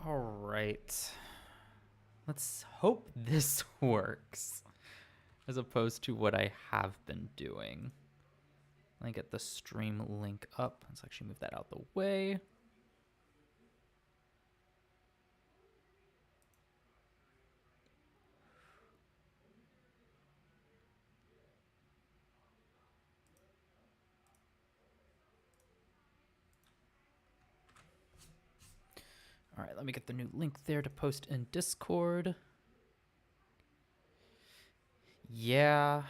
All right. Let's hope this works as opposed to what I have been doing. Let me get the stream link up. Let's actually move that out the way. All right, let me get the new link there to post in Discord. Yeah.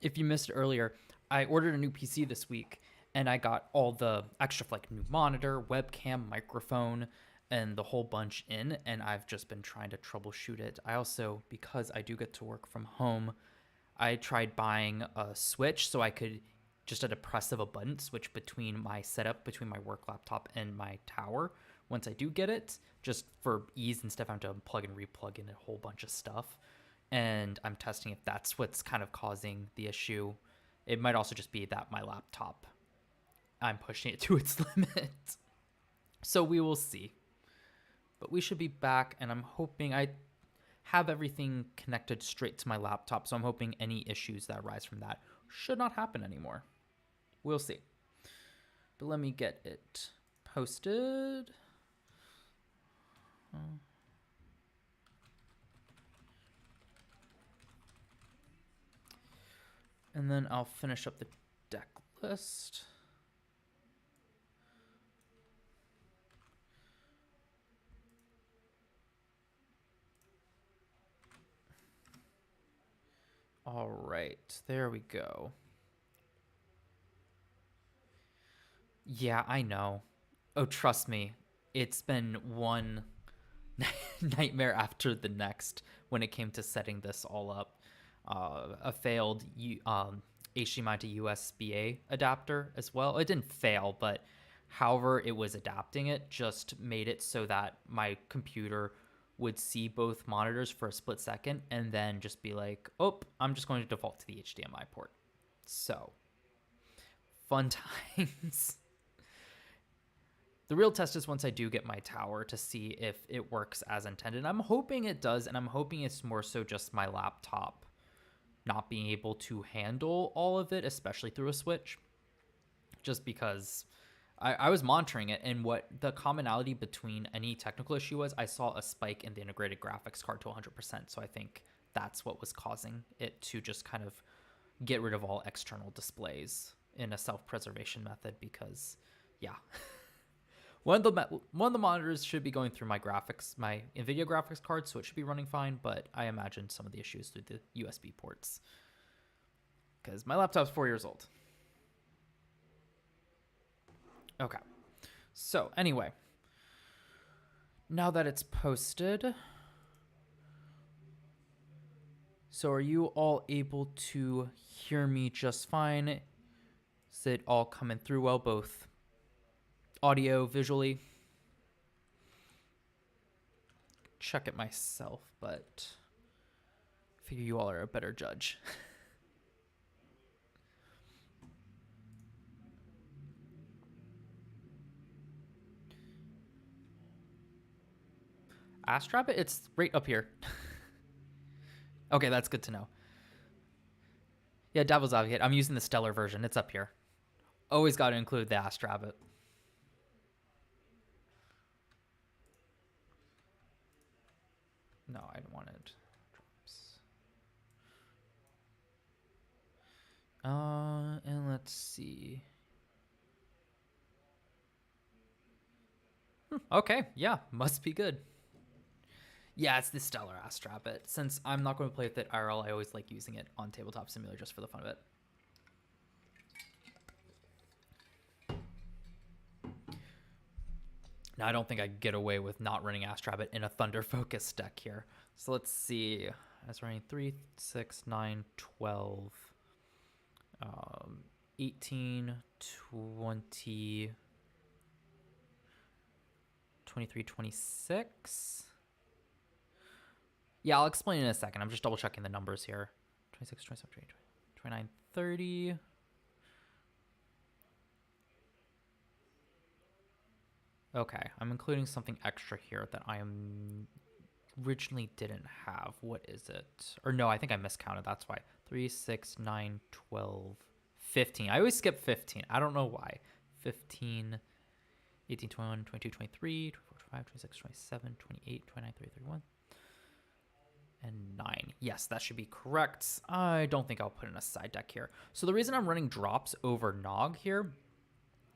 If you missed it earlier, I ordered a new PC this week and I got all the extra like new monitor, webcam, microphone, and the whole bunch in, and I've just been trying to troubleshoot it. I also, because I do get to work from home, I tried buying a Switch so I could just at a press of a button switch between my setup, between my work laptop and my tower once I do get it, just for ease and stuff. I have to plug and replug in a whole bunch of stuff. And I'm testing if that's what's kind of causing the issue. It might also just be that my laptop, I'm pushing it to its limit. So we will see. But we should be back, and I'm hoping I have everything connected straight to my laptop, so I'm hoping any issues that arise from that should not happen anymore. We'll see. But let me get it posted. And then I'll finish up the deck list. All right, there we go. Yeah, I know. Oh, trust me, it's been one nightmare after the next when it came to setting this all up. A failed HDMI to USB-A adapter as well. It didn't fail, but however it was adapting it just made it so that my computer would see both monitors for a split second and then just be like, oh, I'm just going to default to the HDMI port. So, fun times. The real test is once I do get my tower to see if it works as intended. I'm hoping it does, and I'm hoping it's more so just my laptop not being able to handle all of it, especially through a switch. Just because I was monitoring it, and what the commonality between any technical issue was, I saw a spike in the integrated graphics card to 100%. So I think that's what was causing it to just kind of get rid of all external displays in a self-preservation method because, yeah. One of the monitors should be going through my NVIDIA graphics card, so it should be running fine, but I imagine some of the issues through the USB ports. Because my laptop's 4 years old. Okay. So, anyway. Now that it's posted. So, are you all able to hear me just fine? Is it all coming through well, both audio, visually? Check it myself, but I figure you all are a better judge. Astrabbit, it's right up here. Okay, that's good to know. Yeah, Devil's Advocate. I'm using the Stellar version. It's up here. Always got to include the Astrabbit. No, I don't want it. And let's see. Okay, yeah, must be good. Yeah, it's the Stellar Astrabbit. Since I'm not going to play with it IRL, I always like using it on Tabletop Simulator just for the fun of it. Now, I don't think I could get away with not running Astrabbit in a Thunder Focus deck here. So let's see. I was running 3, 6, 9, 12, 18, 20, 23, 26. Yeah, I'll explain in a second. I'm just double checking the numbers here. 26, 27, 28, 29, 30. Okay, I'm including something extra here that I am originally didn't have. What is it? Or no, I think I miscounted. That's why. 3, 6, 9, 12, 15. I always skip 15. I don't know why. 15, 18, 21, 22, 23, 24, 25, 26, 27, 28, 29, 30, 31, and 9. Yes, that should be correct. I don't think I'll put in a side deck here. So the reason I'm running drops over Nog here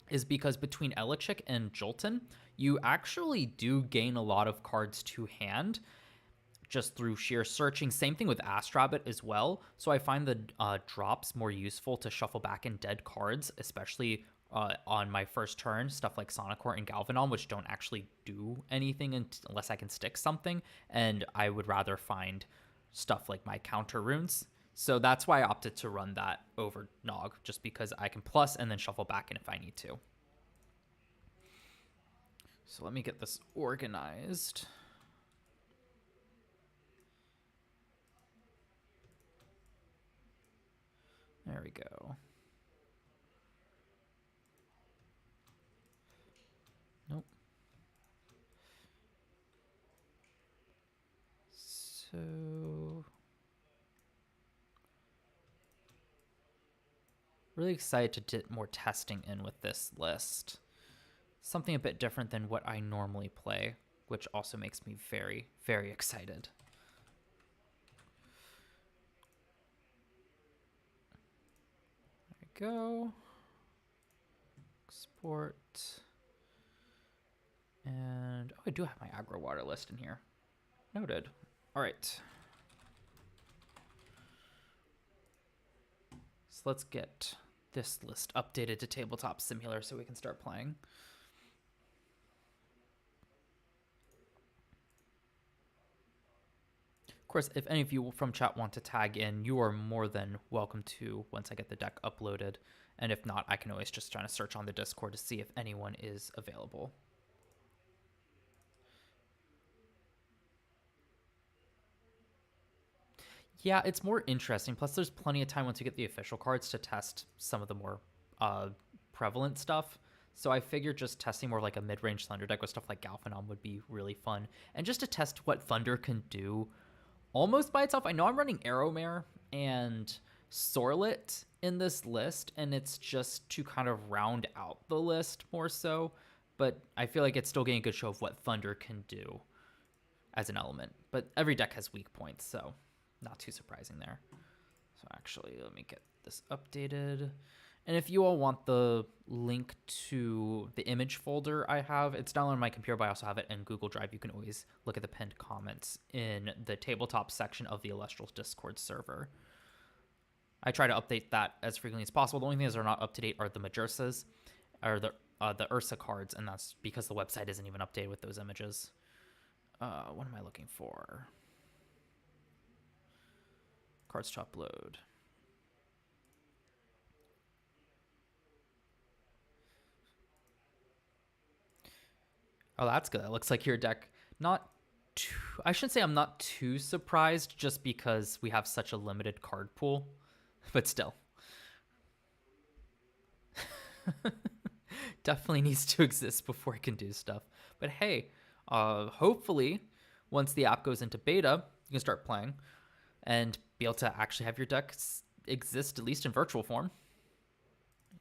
is because between Elichik and Jolton, you actually do gain a lot of cards to hand just through sheer searching. Same thing with Astrabbit as well. So I find the drops more useful to shuffle back in dead cards, especially on my first turn. Stuff like Sonicor and Galvanon, which don't actually do anything unless I can stick something. And I would rather find stuff like my counter runes. So that's why I opted to run that over Nog, just because I can plus and then shuffle back in if I need to. So let me get this organized. There we go. Nope. So really excited to get more testing in with this list. Something a bit different than what I normally play, which also makes me very, very excited. There we go. Export. And oh, I do have my aggro water list in here. Noted. All right. So let's get this list updated to Tabletop Simulator so we can start playing. Of course, if any of you from chat want to tag in, you are more than welcome to once I get the deck uploaded. And if not, I can always just try to search on the Discord to see if anyone is available. Yeah, it's more interesting. Plus, there's plenty of time once you get the official cards to test some of the more prevalent stuff. So I figured just testing more like a mid-range Thunder deck with stuff like Galphanom would be really fun. And just to test what Thunder can do almost by itself. I know I'm running Arrowmare and Sorlet in this list, and it's just to kind of round out the list more so. But I feel like it's still getting a good show of what Thunder can do as an element. But every deck has weak points, so not too surprising there. So actually, let me get this updated. And if you all want the link to the image folder I have, it's downloaded on my computer, but I also have it in Google Drive. You can always look at the pinned comments in the tabletop section of the Elestrals Discord server. I try to update that as frequently as possible. The only things that are not up to date are the Majursas, or the Ursa cards, and that's because the website isn't even updated with those images. What am I looking for? Cards to upload. Oh, that's good. It looks like your deck not too, I shouldn't say I'm not too surprised just because we have such a limited card pool, but still. Definitely needs to exist before it can do stuff. But hey, hopefully once the app goes into beta, you can start playing and be able to actually have your deck exist at least in virtual form.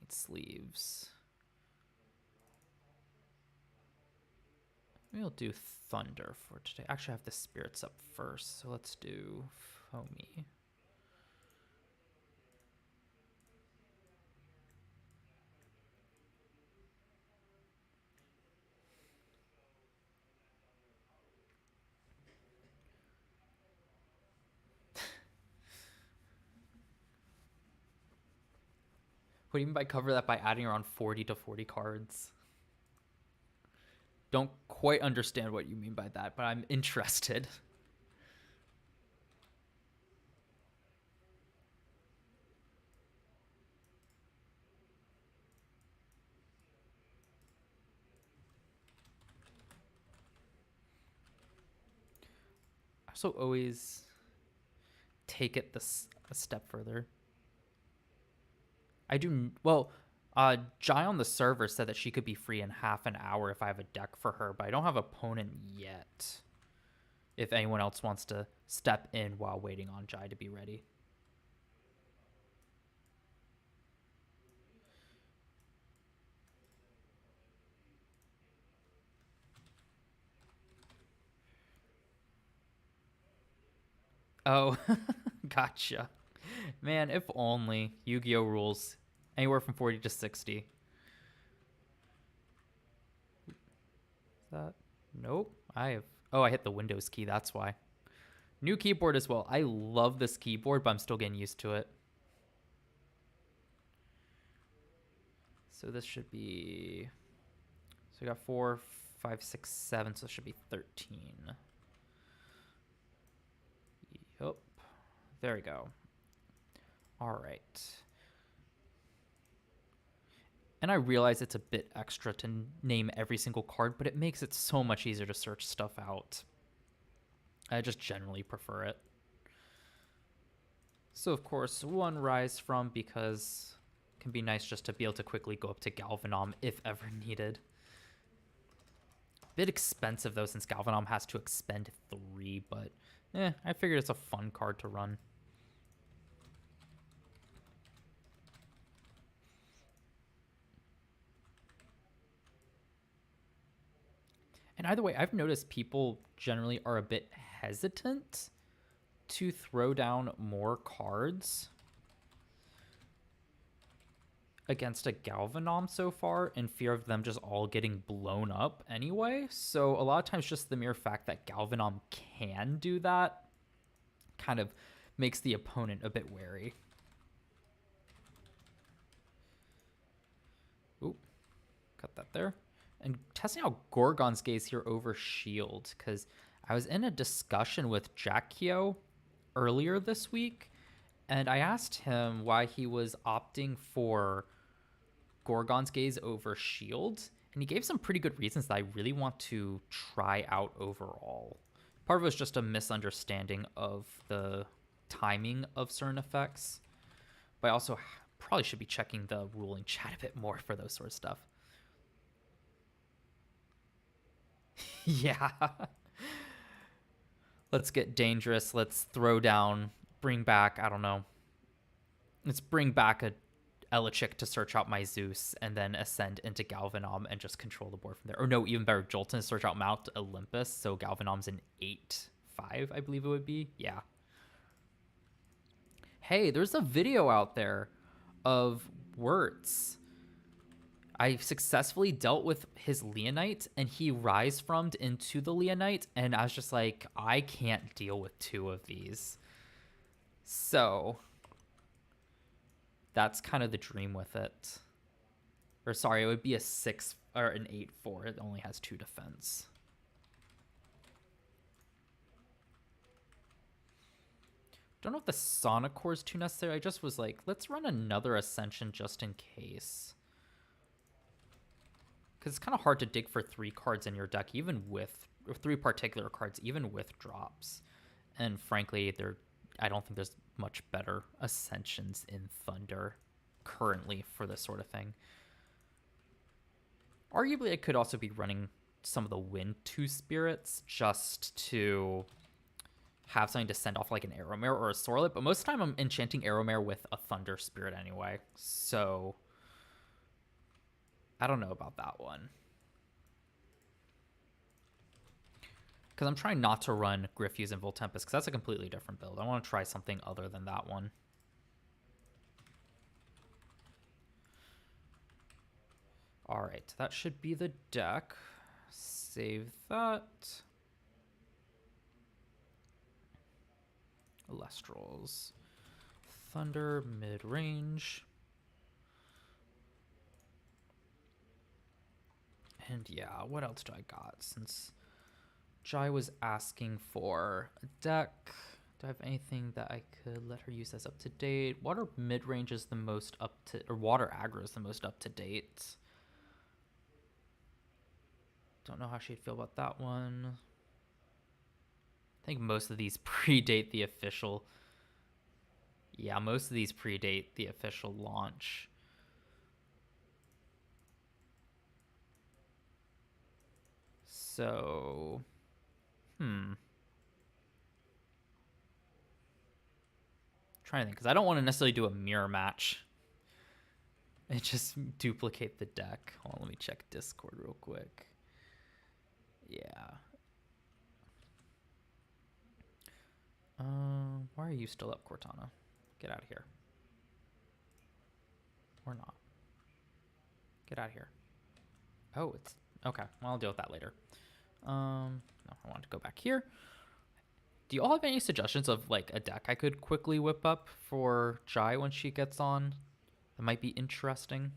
Need sleeves. Maybe we'll do Thunder for today. Actually, I have the spirits up first, so let's do Foamy. What do you mean by cover that by adding around 40 to 40 cards? Don't quite understand what you mean by that, but I'm interested. I also always take it a step further. I do, well, Jai on the server said that she could be free in half an hour if I have a deck for her, but I don't have opponent yet. If anyone else wants to step in while waiting on Jai to be ready. Oh, gotcha. Man, if only. Yu-Gi-Oh rules. Anywhere from 40 to 60. Is that? Nope. I have... Oh, I hit the Windows key. That's why. New keyboard as well. I love this keyboard, but I'm still getting used to it. So this should be... So we got 4, 5, 6, 7. So it should be 13. Yup. There we go. All right. And I realize it's a bit extra to name every single card, but it makes it so much easier to search stuff out. I just generally prefer it. So, of course, one Rise From, because it can be nice just to be able to quickly go up to Galvanom if ever needed. Bit expensive, though, since Galvanom has to expend 3, but I figured it's a fun card to run. And either way, I've noticed people generally are a bit hesitant to throw down more cards against a Galvanom so far in fear of them just all getting blown up anyway. So a lot of times just the mere fact that Galvanom can do that kind of makes the opponent a bit wary. Oop, cut that there. And testing out Gorgon's Gaze here over Shield, because I was in a discussion with Jackio earlier this week, and I asked him why he was opting for Gorgon's Gaze over Shield, and he gave some pretty good reasons that I really want to try out overall. Part of it was just a misunderstanding of the timing of certain effects, but I also probably should be checking the ruling chat a bit more for those sort of stuff. Yeah. Let's get dangerous. Let's throw down, bring back, I don't know. Let's bring back a Elichick to search out my Zeus and then ascend into Galvanom and just control the board from there. Or no, even better, Jolton to search out Mount Olympus. So Galvanom's an 8/5, I believe it would be. Yeah. Hey, there's a video out there of Wirtz. I successfully dealt with his Leonite, and he rise frommed into the Leonite, and I was just like, I can't deal with 2 of these. So that's kind of the dream with it. Or sorry, it would be a 6 or an 8/4. It only has 2 defense. Don't know if the Sonic Core is too necessary. I just was like, let's run another Ascension just in case. Because it's kind of hard to dig for 3 cards in your deck, even with, or 3 particular cards, even with drops. And frankly, I don't think there's much better Ascensions in Thunder currently for this sort of thing. Arguably, I could also be running some of the Wind 2 Spirits just to have something to send off like an Arrowmare or a Sorlet, but most of the time I'm enchanting Arrowmare with a Thunder Spirit anyway, so I don't know about that one. Because I'm trying not to run Griffuse and Voltempest, because that's a completely different build. I want to try something other than that one. Alright, that should be the deck. Save that. Elestrals. Thunder, mid-range. And yeah, what else do I got? Since Jai was asking for a deck, do I have anything that I could let her use that's up to date? Water mid-range is the most up to, or Water aggro is the most up to date. Don't know how she'd feel about that one. I think most of these predate the official. Yeah, most of these predate the official launch. So, trying to think, because I don't want to necessarily do a mirror match and just duplicate the deck. Hold on, let me check Discord real quick. Yeah. Why are you still up, Cortana? Get out of here. Or not. Get out of here. Oh, it's okay. Well, I'll deal with that later. No, I want to go back here. Do you all have any suggestions of like a deck I could quickly whip up for Jai when she gets on? That might be interesting.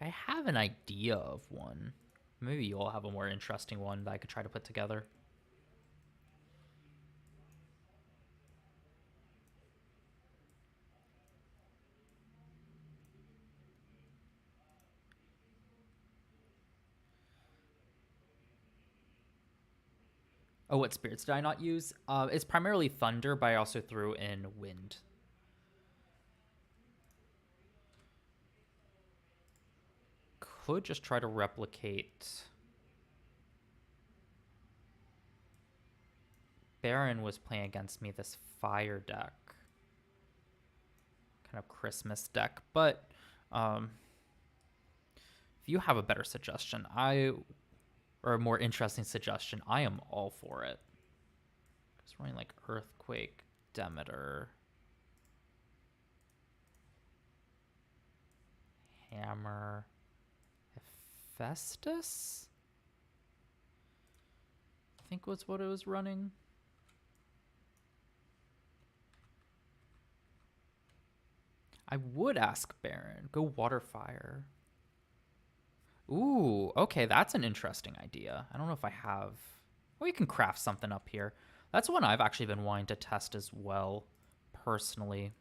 I have an idea of one. Maybe you all have a more interesting one that I could try to put together. Oh, what spirits did I not use? It's primarily thunder, but I also threw in wind. Could just try to replicate. Baron was playing against me this fire deck. Kind of Christmas deck. But if you have a better suggestion, or a more interesting suggestion, I am all for it. Just running like Earthquake, Demeter, Hammer, Hephaestus, I think was what it was running. I would ask Baron. Go Waterfire. Ooh, okay, that's an interesting idea. I don't know if I have... Well, you can craft something up here. That's one I've actually been wanting to test as well, personally.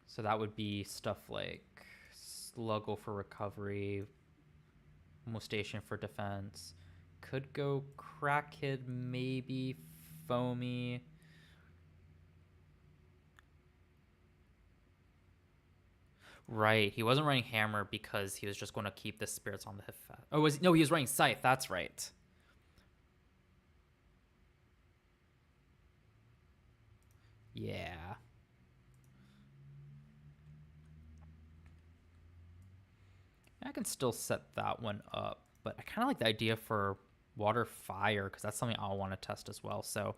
So that would be stuff like Sluggle for recovery, Mostation for defense. Could go Crackhead, maybe Foamy. Right, he wasn't running Hammer because he was just going to keep the spirits on the Hephaestus. Oh, no, he was running Scythe. That's right. Yeah. I can still set that one up, but I kind of like the idea for Water Fire because that's something I'll want to test as well. So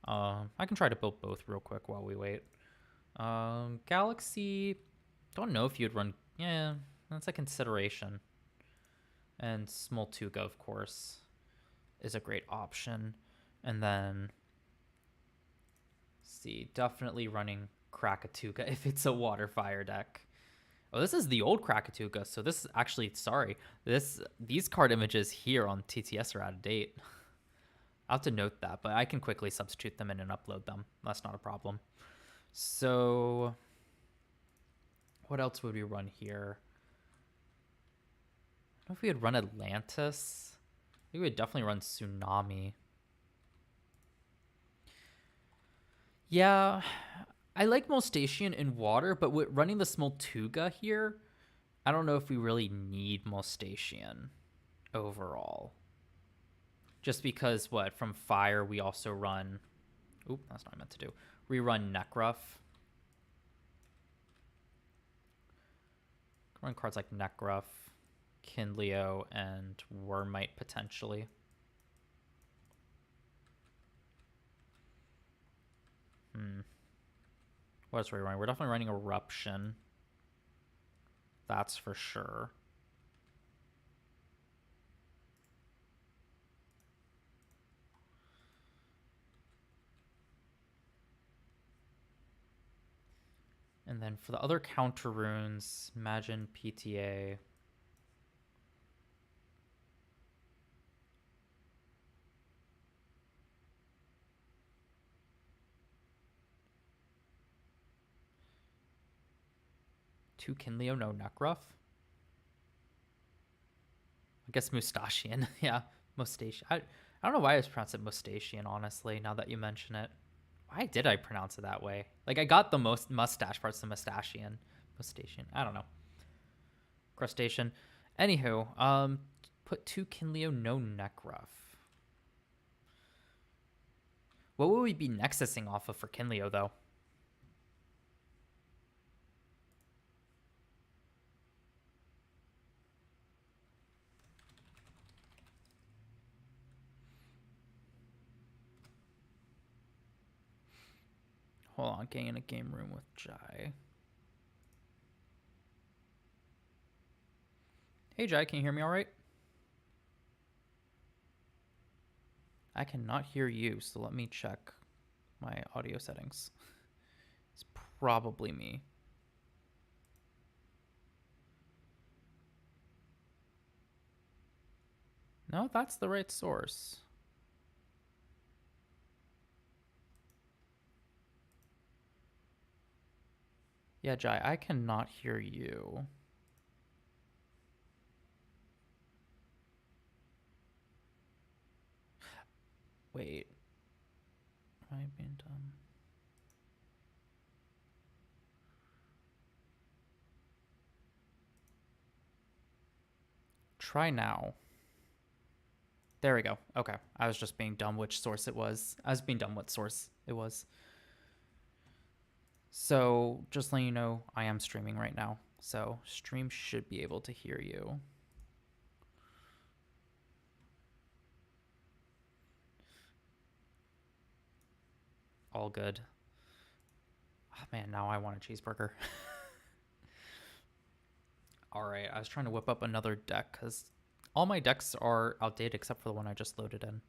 I can try to build both real quick while we wait. Galaxy, don't know if you'd run. Yeah, that's a consideration. And Smoltuga, of course, is a great option. And then, see, definitely running Krakatuga if it's a Water Fire deck. Oh, this is the old Krakatuga, so this is actually, sorry, these card images here on TTS are out of date. I'll have to note that, but I can quickly substitute them in and upload them. That's not a problem. So, what else would we run here? I don't know if we would run Atlantis. I think we would definitely run Tsunami. Yeah, I like Molstation in water, but with running the Smoltuga here, I don't know if we really need Molstation overall. Just because, from fire, we also run... Oop, that's not what I meant to do. We run Nekruff. Run cards like Nekruff, Kindleo, and Wormite, potentially. What else are we running? We're definitely running Eruption. That's for sure. And then for the other counter runes, imagine PTA. Two Kinleo, no Nekruff. I guess Mustachian. Yeah, Mustachian. I don't know why I was pronouncing it Mustachian, honestly, now that you mention it. Why did I pronounce it that way? Like, I got the most mustache parts of Mustachian. Mustachian. I don't know. crustacean. Anywho, put 2 Kinleo, no Necruff. What would we be nexusing off of for Kinleo, though? Hold on, getting in a game room with Jai. Hey, Jai, can you hear me all right? I cannot hear you, so let me check my audio settings. It's probably me. No, that's the right source. Yeah, Jai, I cannot hear you. Wait. Am I being dumb? Try now. There we go. Okay. I was just being dumb which source it was. I was being dumb what source it was. So, just letting you know, I am streaming right now. So, stream should be able to hear you. All good. Oh, man, now I want a cheeseburger. All right, I was trying to whip up another deck because all my decks are outdated except for the one I just loaded in.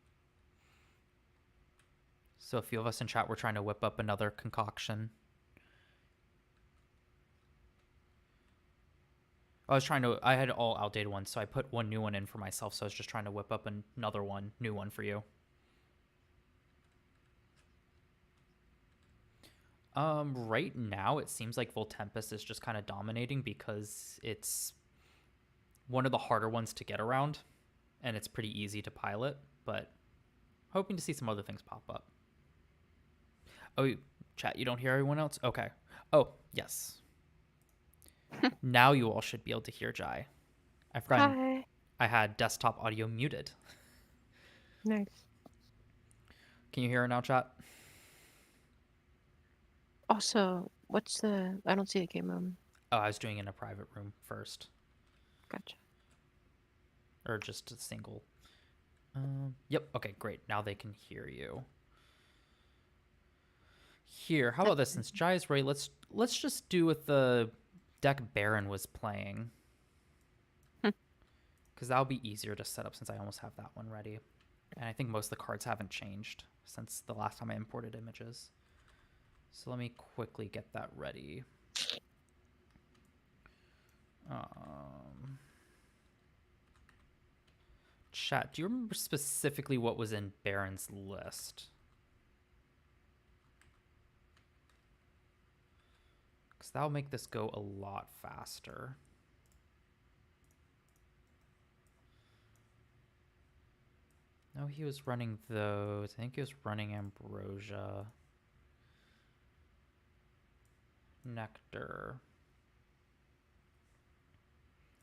So a few of us in chat were trying to whip up another concoction. I had all outdated ones, so I put one new one in for myself, so I was just trying to whip up another one, new one for you. Right now it seems like Voltempest is just kind of dominating because it's one of the harder ones to get around, and it's pretty easy to pilot, but hoping to see some other things pop up. Oh, chat, you don't hear everyone else? Okay. Oh, yes. Now you all should be able to hear Jai. I forgot Hi. I had desktop audio muted. Nice. Can you hear her now, chat? Also, what's the... I don't see the game room. Oh, I was doing it in a private room first. Gotcha. Or just a single. Yep, okay, great. Now they can hear you. Here, how about this? Since Jai's ready, let's just do what the deck Baron was playing. Because that'll be easier to set up since I almost have that one ready. And I think most of the cards haven't changed since the last time I imported images. So let me quickly get that ready. Chat, do you remember specifically what was in Baron's list? Because that'll make this go a lot faster. No, he was running those. I think he was running Ambrosia. Nectar.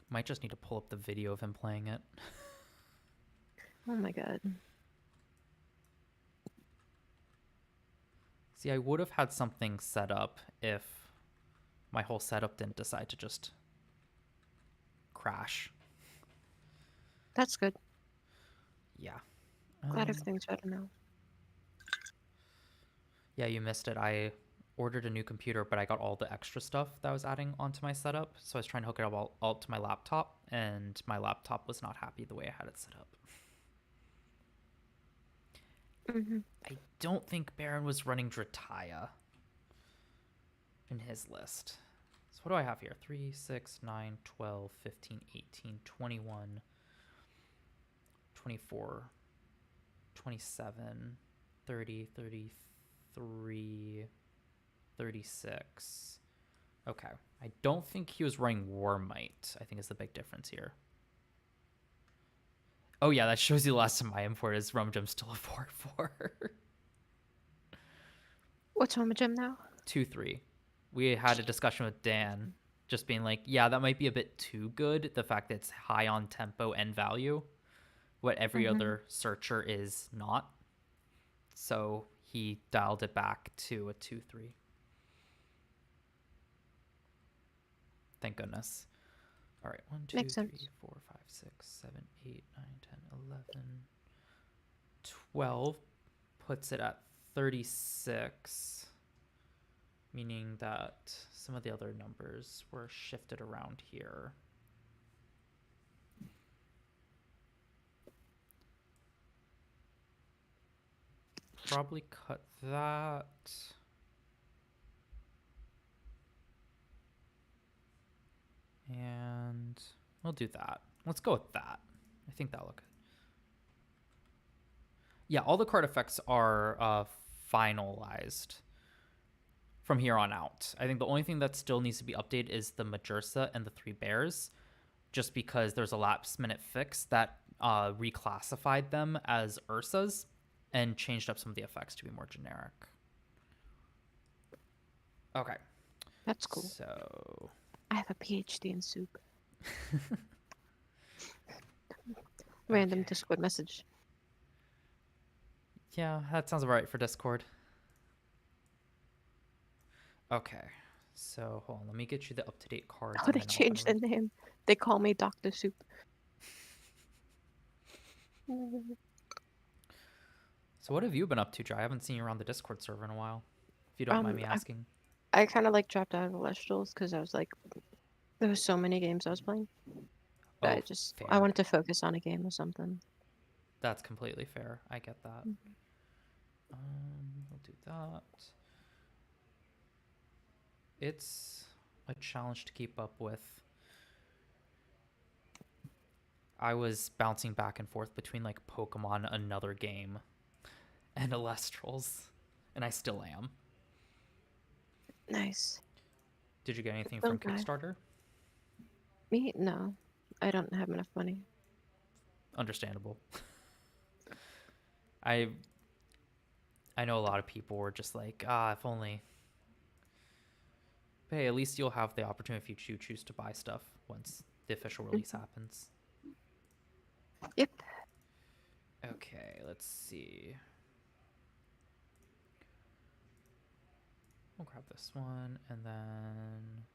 Might just need to pull up the video of him playing it. Oh my god. See, I would have had something set up if my whole setup didn't decide to just crash. That's good. Yeah. Glad everything's better now. Yeah, you missed it. I ordered a new computer, but I got all the extra stuff that I was adding onto my setup. So I was trying to hook it up all to my laptop, and my laptop was not happy the way I had it set up. I don't think Baron was running Drataya in his list. So what do I have here? 3, 6, 9, 12, 15, 18, 21, 24, 27, 30, 33, 36. Okay. I don't think he was running Warmite, I think is the big difference here. Oh yeah, that shows you the last time I imported is Rum Gem's still a 4-4. What's Home Gym now? 2-3. We had a discussion with Dan just being like, yeah, that might be a bit too good. The fact that it's high on tempo and value, what every Mm-hmm. other searcher is not. So he dialed it back to a 2-3. Thank goodness. All right, 1, 2, Makes 3, sense. 4, 5, 6, 7, 8, 9, 10, 11, 12 puts it at 36, meaning that some of the other numbers were shifted around here. Probably cut that. And we'll do that. Let's go with that. I think that'll look good. Yeah, all the card effects are finalized from here on out. I think the only thing that still needs to be updated is the Majursa and the Three Bears, just because there's a last minute fix that reclassified them as Ursas and changed up some of the effects to be more generic. Okay, That's cool. so I have a PhD in soup. Random okay, Discord message. yeah, that sounds about right for Discord. Okay, so hold on, let me get you the up to date cards, Oh, and they then I'll kind changed the of. name. They call me Dr. Soup. So what have you been up to, Jai? I haven't seen you around the Discord server in a while. If you don't mind me I, asking. I kind of like dropped out of Elestrals because I was like, there was so many games I was playing that Oh, I fair. wanted to focus on a game or something. That's completely fair. I get that. Mhm. We'll do that. It's a challenge to keep up with. I was bouncing back and forth between like Pokemon, another game, and Elestrals, and I still am. Nice. Did you get anything So from nice. Kickstarter? Me? No. I don't have enough money. Understandable. I I know a lot of people were just like, if only. But hey, at least you'll have the opportunity if you choose to buy stuff once the official release Mhm. happens. Yep. Okay, let's see. We'll grab this one and then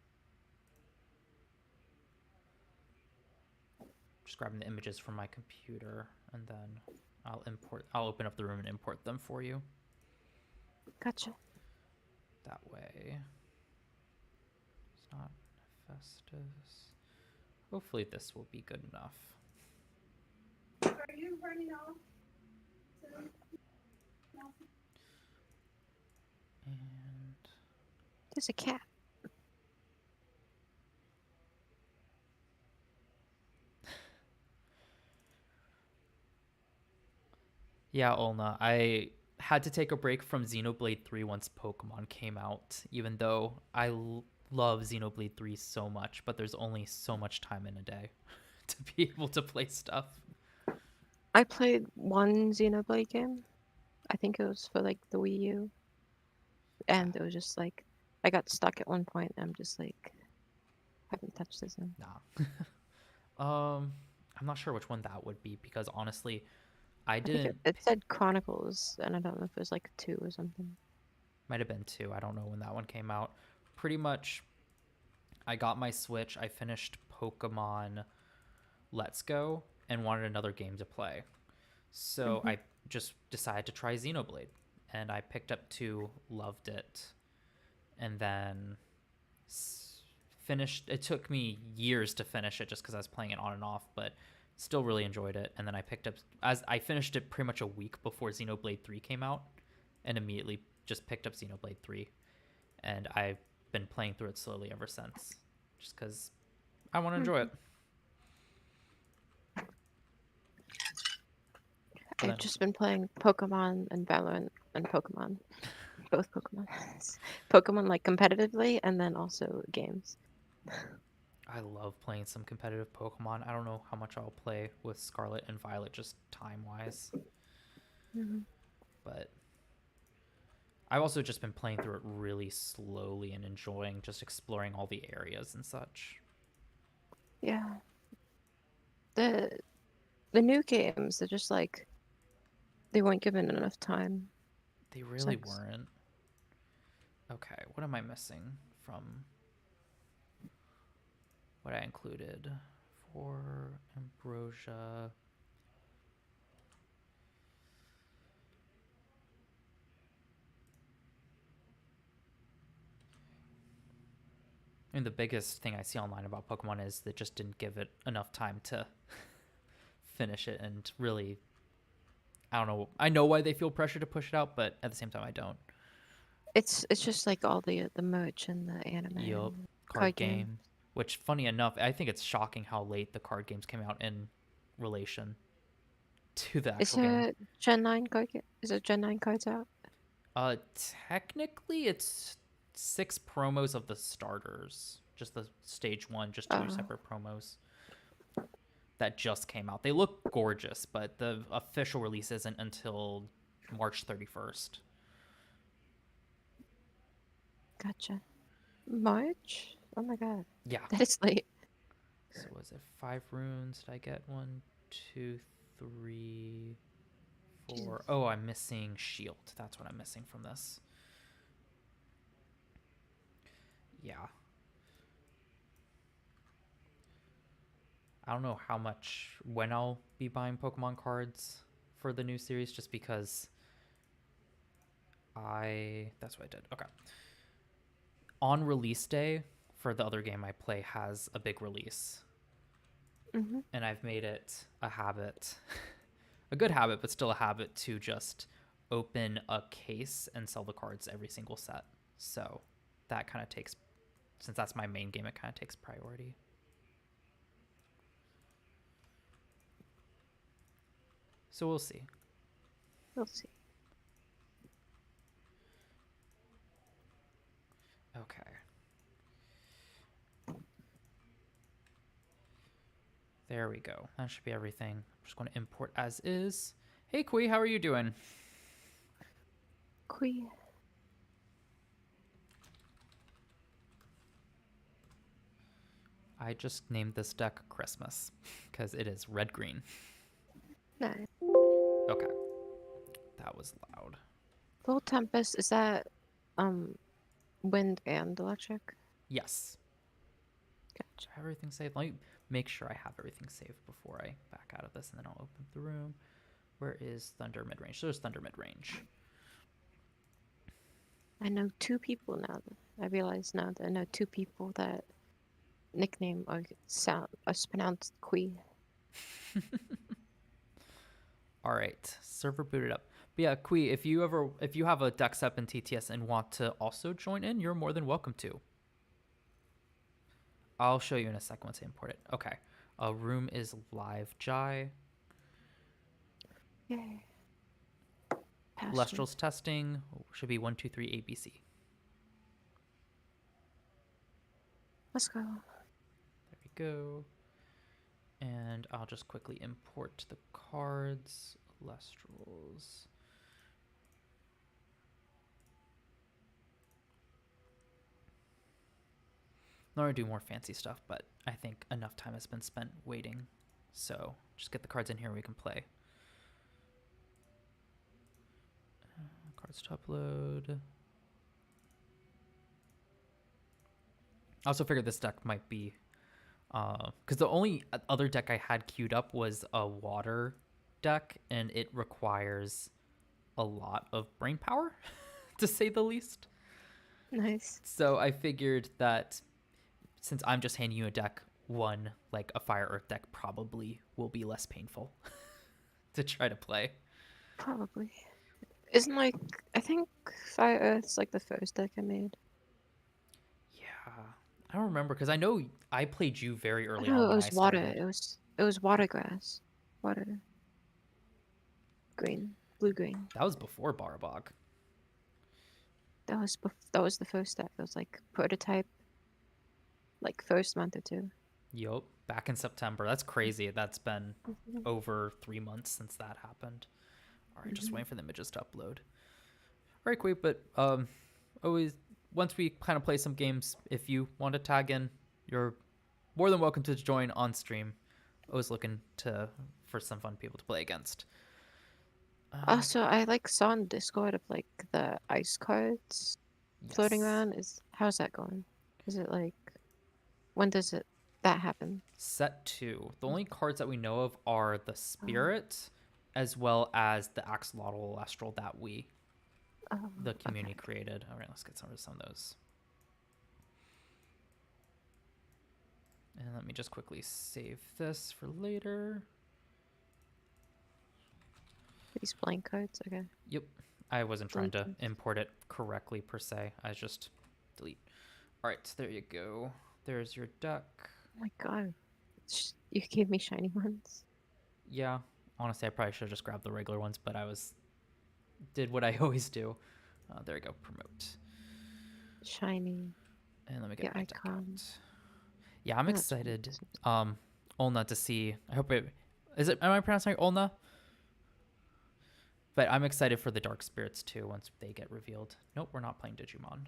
just grabbing the images from my computer and then I'll open up the room and import them for you. Gotcha. That way it's not Festus. Hopefully this will be good enough. Are you running off? And There's a cat. yeah, Olna, I had to take a break from Xenoblade 3 once Pokemon came out, even though love Xenoblade 3 so much, but there's only so much time in a day to be able to play stuff. I played one Xenoblade game. I think it was for like the Wii U. And it was just like, I got stuck at one point. And I'm just like, haven't touched this in. Nah. I'm not sure which one that would be because honestly, I I think didn't. it said Chronicles, and I don't know if it was like 2 or something. Might have been two. I don't know when that one came out. Pretty much, I got my Switch. I finished Pokemon Let's Go and wanted another game to play. So Hmm. I just decided to try Xenoblade, and I picked up two, loved it, and then finished. It took me years to finish it just because I was playing it on and off, but still really enjoyed it. And then I picked up as I finished it pretty much a week before Xenoblade 3 came out, and immediately just picked up Xenoblade 3, and I've been playing through it slowly ever since, just because I want to enjoy Hmm. it. But I've then just been playing Pokemon and Valorant and Pokemon. Both Pokemon. Pokemon like competitively and then also games. I love playing some competitive Pokemon. I don't know how much I'll play with Scarlet and Violet just time wise, Hmm. but I've also just been playing through it really slowly and enjoying just exploring all the areas and such. Yeah. The the new games, they're just like they weren't given enough time. They really Sucks. weren't. Okay, what am I missing from what I included for Ambrosia? I mean, the biggest thing I see online about Pokemon is they just didn't give it enough time to finish it and really. I don't know. I know why they feel pressure to push it out, but at the same time, I don't. It's just like all the merch and the anime Yup, and the card card game. game. Which, funny enough, I think it's shocking how late the card games came out in relation to the Is actual game. there Gen 9 card game? Is it Gen 9 cards out? Uh, Technically, it's 6 promos of the starters. Just the stage one, just two Oh, separate promos that just came out. They look gorgeous, but the official release isn't until March 31st. gotcha. March? Oh my god. Yeah. That is late. So was it 5 runes? Did I get 1, 2, 3, 4? Jesus. Oh, I'm missing shield. That's what I'm missing from this. Yeah. I don't know when I'll be buying Pokemon cards for the new series, just because that's what I did. Okay. On release day for the other game I play has a big release, Mhm. and I've made it a habit, a good habit, but still a habit to just open a case and sell the cards every single set. So that kind of takes, since that's my main game, it kind of takes priority. So we'll see. We'll see. Okay. There we go. That should be everything. I'm just going to import as is. Hey, Kui, how are you doing? Queen. I just named this deck Christmas because it is red green. Nice. Okay. That was loud. Full Tempest, is that wind and electric? Yes. Gotcha. Do I have everything saved? Let me make sure I have everything saved before I back out of this, and then I'll open the room. Where is Thunder Midrange? There's Thunder Midrange. I know two people now. I realize now that I know two people that nickname or sound or pronounced Queen. All right, server booted up. But yeah, Kui, if you have a deck set in TTS and want to also join in, you're more than welcome to. I'll show you in a second once I import it. Okay. Room is live. Jai. Yay. Password. Elestrals testing should be 123 ABC. Let's go. There we go. And I'll just quickly import the cards. Elestrals. Not going to do more fancy stuff, but I think enough time has been spent waiting. So just get the cards in here, we can play. Cards to upload. I also figured this deck might be, because the only other deck I had queued up was a water deck, and it requires a lot of brain power, to say the least. Nice. So I figured that since I'm just handing you a deck, one like a Fire Earth deck probably will be less painful to try to play. Probably. Isn't like I think Fire Earth's like the first deck I made. Yeah, I don't remember because I know I played you very I early on know it when I was water. started. It was water grass. Water. Green. Blue green. That was before Barbog. That was the first deck. It was like prototype like first month or two. Yup, back in September. That's crazy. That's been Mhm. over 3 months since that happened. All right, just Mhm. waiting for the images to upload. very quick, but always once we kind of play some games, if you want to tag in, you're more than welcome to join on stream. Always looking to for some fun people to play against. Also, I like saw on Discord of like the ice cards floating Yes. around. How's that going? Is it like when does that happen? Set 2. The only cards that we know of are the Oh, Spirit, as well as the Axolotl Elestral that oh, the okay. community created. All right, let's get some of those. And let me just quickly save this for later. These blank cards. Okay. Yep. I wasn't trying Delete to them. import it correctly per se. I just delete. All right, there you go. There's your deck. Oh my god. You gave me shiny ones. Yeah, honestly, I probably should have just grabbed the regular ones, but did what I always do. There we go, promote. Shiny. And let me get Your my deck icon. out. Yeah, I'm Oh, that's excited, fine. Olna to see. I hope it is it. Am I pronouncing it Olna? But I'm excited for the Dark Spirits too once they get revealed. Nope, we're not playing Digimon.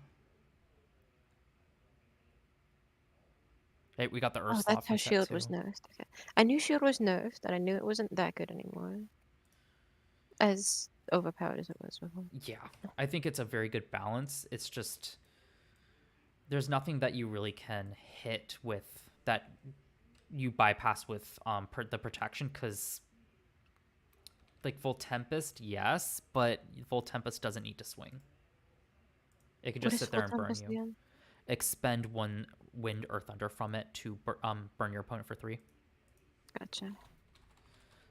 Hey, we got the Earth Oh, slot that's how from set Shield was 2. nerfed. Okay. I knew Shield was nerfed, and I knew it wasn't that good anymore. As overpowered as it was before. Yeah, I think it's a very good balance. It's just there's nothing that you really can hit with that you bypass with the protection because like Full Tempest, yes, but Full Tempest doesn't need to swing. It can What just is sit Full there and burn Tempest you. again? Expend 1 Wind or Thunder from it to burn your opponent for 3. Gotcha.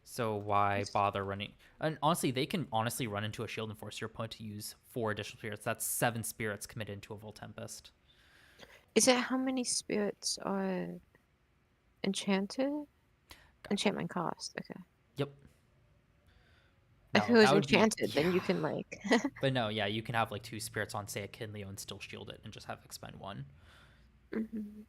So why Yes. bother running? And honestly, they can honestly run into a shield and force your opponent to use 4 additional spirits. That's 7 spirits committed into a Full Tempest. Is it how many spirits are enchanted? Gotcha. Enchantment cost. Okay. Yep. If No, it was that would be enchanted, then you yeah. can like. But no, yeah, you can have like 2 spirits on say a Kinleo and still shield it and just have expend 1. Mhm.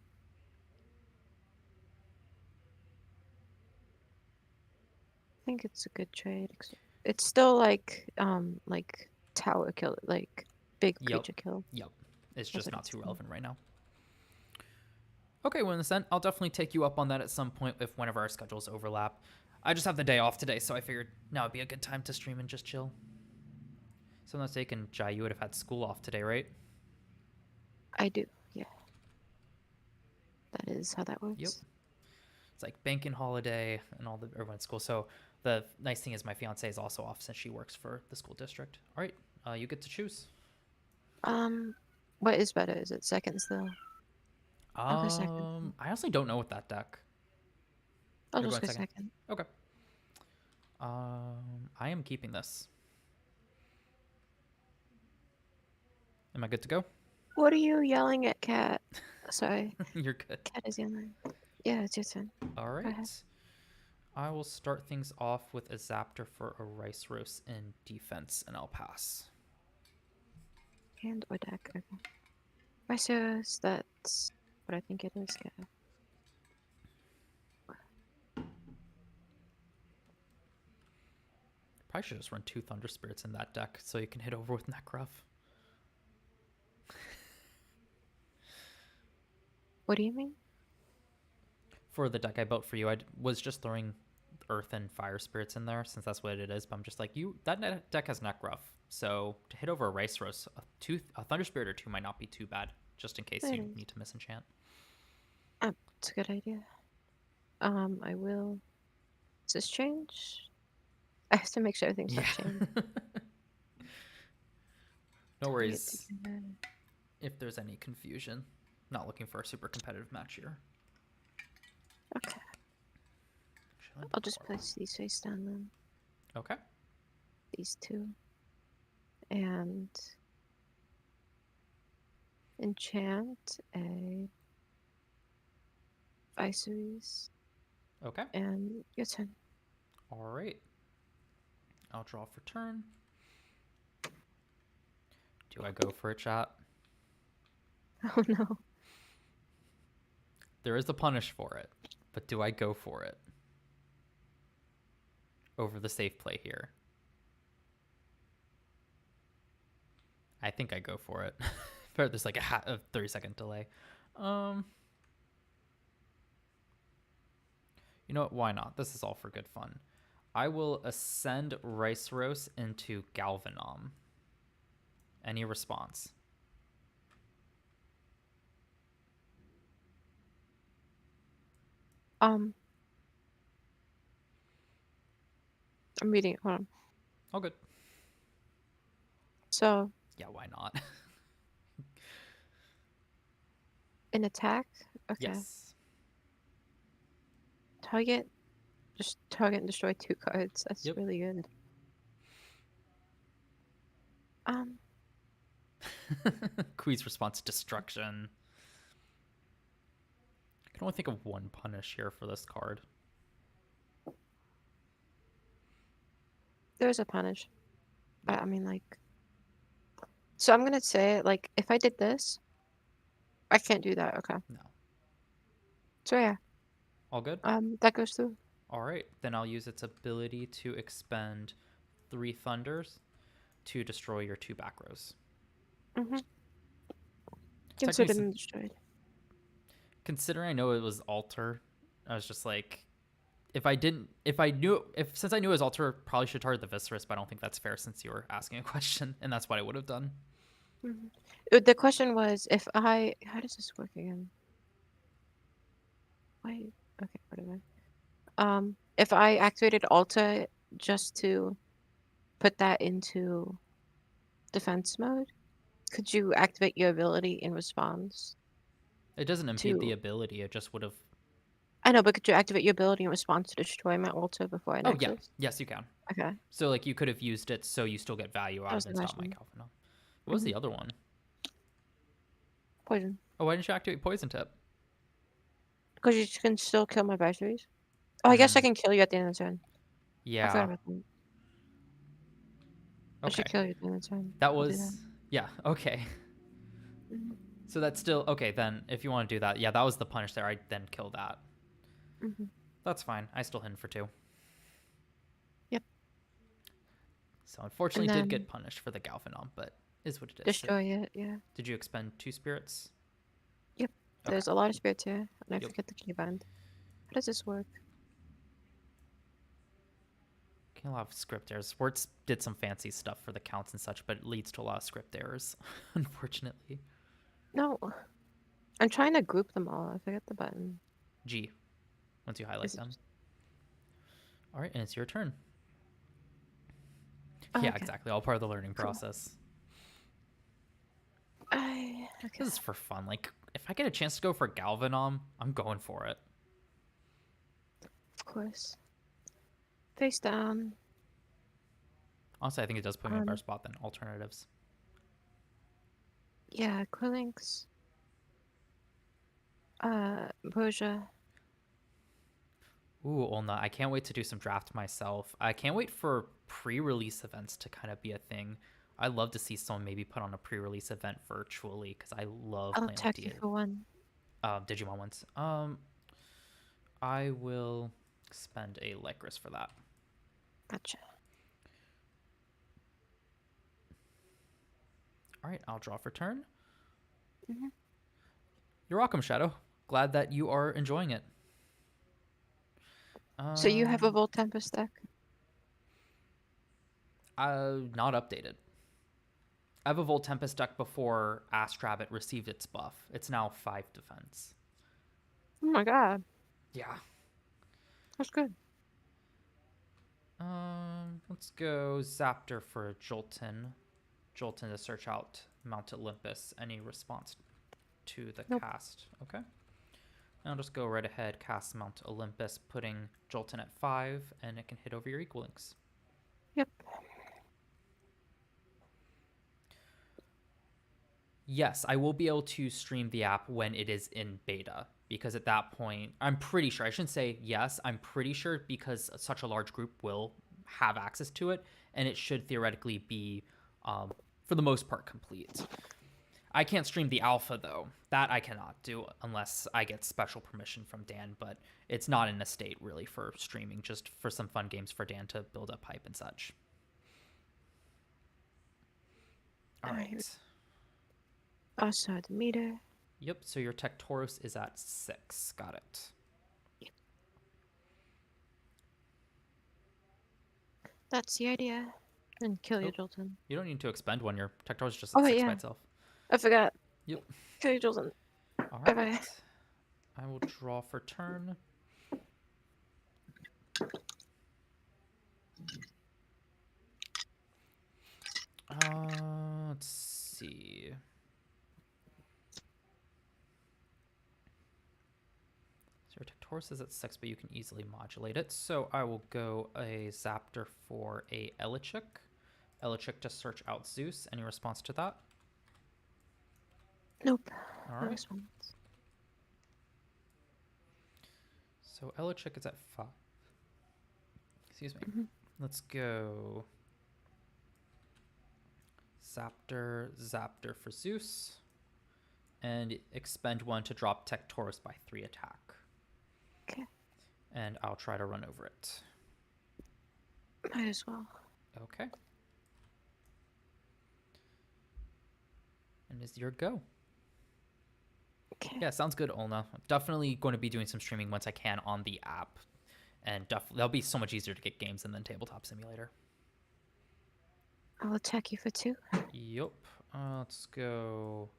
I think it's a good trade. It's still like tower kill, like big Yep. creature kill. Yep. It's That's just what not it's too doing. relevant right now. Okay, well, in the sense, I'll definitely take you up on that at some point if one of our schedules overlap. I just have the day off today, so I figured now would be a good time to stream and just chill. So I'm not mistaken, Jai, you would have had school off today, right? I do. Yeah. That is how that Yep. works. It's like banking holiday and all the everyone's school. So the nice thing is my fiance is also off since she works for the school district. All right, you get to choose. Um, what is better? Is it seconds though? I'll go second. I honestly don't know what that deck. I'll You're just going go second. second. Okay. I am keeping this. Am I good to go? What are you yelling at, Cat? Sorry, You're good. Cat is yelling. Yeah, it's your turn. All Go ahead. right. I will start things off with a Zaptor for a Rice Roast in defense, and I'll pass. Hand or deck? Okay. Rhinos, that's what I think it is. Yeah. Probably should just run 2 Thunder Spirits in that deck so you can hit over with Necruff. What do you mean? For the deck I built for you, I was just throwing Earth and Fire Spirits in there since that's what it is. But I'm just like, that deck has Necruff, so to hit over a Rice Roast, a Thunder Spirit or 2 might not be too bad, just in case It you is. need to misenchant. It's a good idea. I will. Does this change? I have to make sure everything's Yeah. not changed. No Target worries together. if there's any confusion. Not looking for a super competitive match here. Okay. Actually, I'll just place these face down then. okay. These two. And enchant a Viceries. Okay. And your turn. All right. I'll draw for turn. Do I go for it, chat? Oh no. There is a punish for it, but do I go for it? Over the safe play here. I think I go for it. But there's like a 30-second delay. Um, you know what? Why not? This is all for good fun. I will ascend Rice Roast into Galvanom. Any response? I'm reading it. Hold on. All good. So, Yeah, why not? an attack. Okay. Yes. Target. Just target and destroy 2 cards. That's Yep. really good. Kui's response: destruction. I can only think of one punish here for this card. There's a punish. Yep. I mean, like. So I'm gonna say, like, if I did this, I can't do that. Okay. No. So yeah, All good? that goes through. All right. Then I'll use its ability to expend 3 thunders to destroy your 2 back rows. Mm-hmm. Technically, Consider them destroyed. considering I know it was alter, I was just like, since I knew it was alter, probably should target the Viscerus, but I don't think that's fair since you were asking a question, and that's what I would have done. Mm-hmm. The question was if I. How does this work again? Wait. Okay. Whatever. If I activated Alta just to put that into defense mode, could you activate your ability in response It doesn't impede the to? ability. It just would have. I know, but could you activate your ability in response to destroy my Alta before I Oh yeah, Nexus? yes you can. Okay, So like you could have used it so you still get value that out was of it the and stop my question. Galvano. What was the other one? Poison. Oh, why didn't you activate Poison Tip? Because you can still kill my batteries. Oh, I guess I Mm, can kill you at the end of the turn. I forgot yeah. about that. I should Okay. kill you at the end of the turn. That I'll do that. was yeah. Okay. Mm-hmm. So that's still okay. Then if you want to do that, yeah, that was the punish there. I then kill that. Mm-hmm. That's fine. I still hit for 2. Yep. So unfortunately, And did get then punished for the Galphanom, but is what it is. So destroy it. Yeah. did you expend 2 spirits? Yep. Okay. There's a lot of spirits here, and I Yep. forget the keybind. How does this work? A lot of script errors. Words did some fancy stuff for the counts and such, but it leads to a lot of script errors, unfortunately. No, I'm trying to group them all. I forget the button. G, once you highlight Is it them. just... All right, and it's your turn. Oh, Yeah, okay. exactly. All part of the learning Cool. process. Okay. This is for fun. Like, if I get a chance to go for Galvanom, I'm going for it. Of course. Face down. Honestly, I think it does put me in a better spot than alternatives. Yeah, Quilinx. Broja. Ooh, Olna, I can't wait to do some draft myself. I can't wait for pre-release events to kind of be a thing. I'd love to see someone maybe put on a pre-release event virtually because I love I'll playing with attack you for 1. Digimon ones. I will spend a Lycris for that. Gotcha. All right, I'll draw for turn. Mm-hmm. You're welcome, Shadow. Glad that you are enjoying it. So you have a Volt Tempest deck? Not updated. I have a Volt Tempest deck before Astrabbit received its buff. It's now 5 defense. Oh my god. Yeah. That's good. Let's go Zaptor for Jolton. Jolton to search out Mount Olympus. Any response to the Nope. cast? Okay. I'll just go right ahead, cast Mount Olympus, putting Jolton at 5, and it can hit over your equal links. Yep. Yes, I will be able to stream the app when it is in beta, because at that point, I'm pretty sure, I shouldn't say yes, I'm pretty sure because such a large group will have access to it, and it should theoretically be, for the most part, complete. I can't stream the alpha, though. That I cannot do unless I get special permission from Dan, but it's not in a state, really, for streaming, just for some fun games for Dan to build up hype and such. All Alright. right. Also the meter. Yep, so your Tectoros is at 6. Got it. That's the idea. And kill your Oh, Jolton. you don't need to expend one. Your Tectoros is just Oh at wait, 6 by yeah. itself. I forgot. Yep. Kill your Jolton. All Bye right. bye. I will draw for turn. Let's see. So your Tectoros is at 6, but you can easily modulate it. So I will go a Zaptor for a Elichick. Elichick to search out Zeus. Any response to that? Nope. All No right. response. So Elichick is at 5. Excuse me. Mhm. Let's go Zaptor, Zaptor for Zeus. And expend 1 to drop Tectoros by 3 attack. Okay. And I'll try to run over it. Might as well. Okay. And is your go. Okay. Yeah, sounds good, Olna. I'm definitely going to be doing some streaming once I can on the app. And that'll be so much easier to get games in than Tabletop Simulator. I'll attack you for 2. Yup. Let's go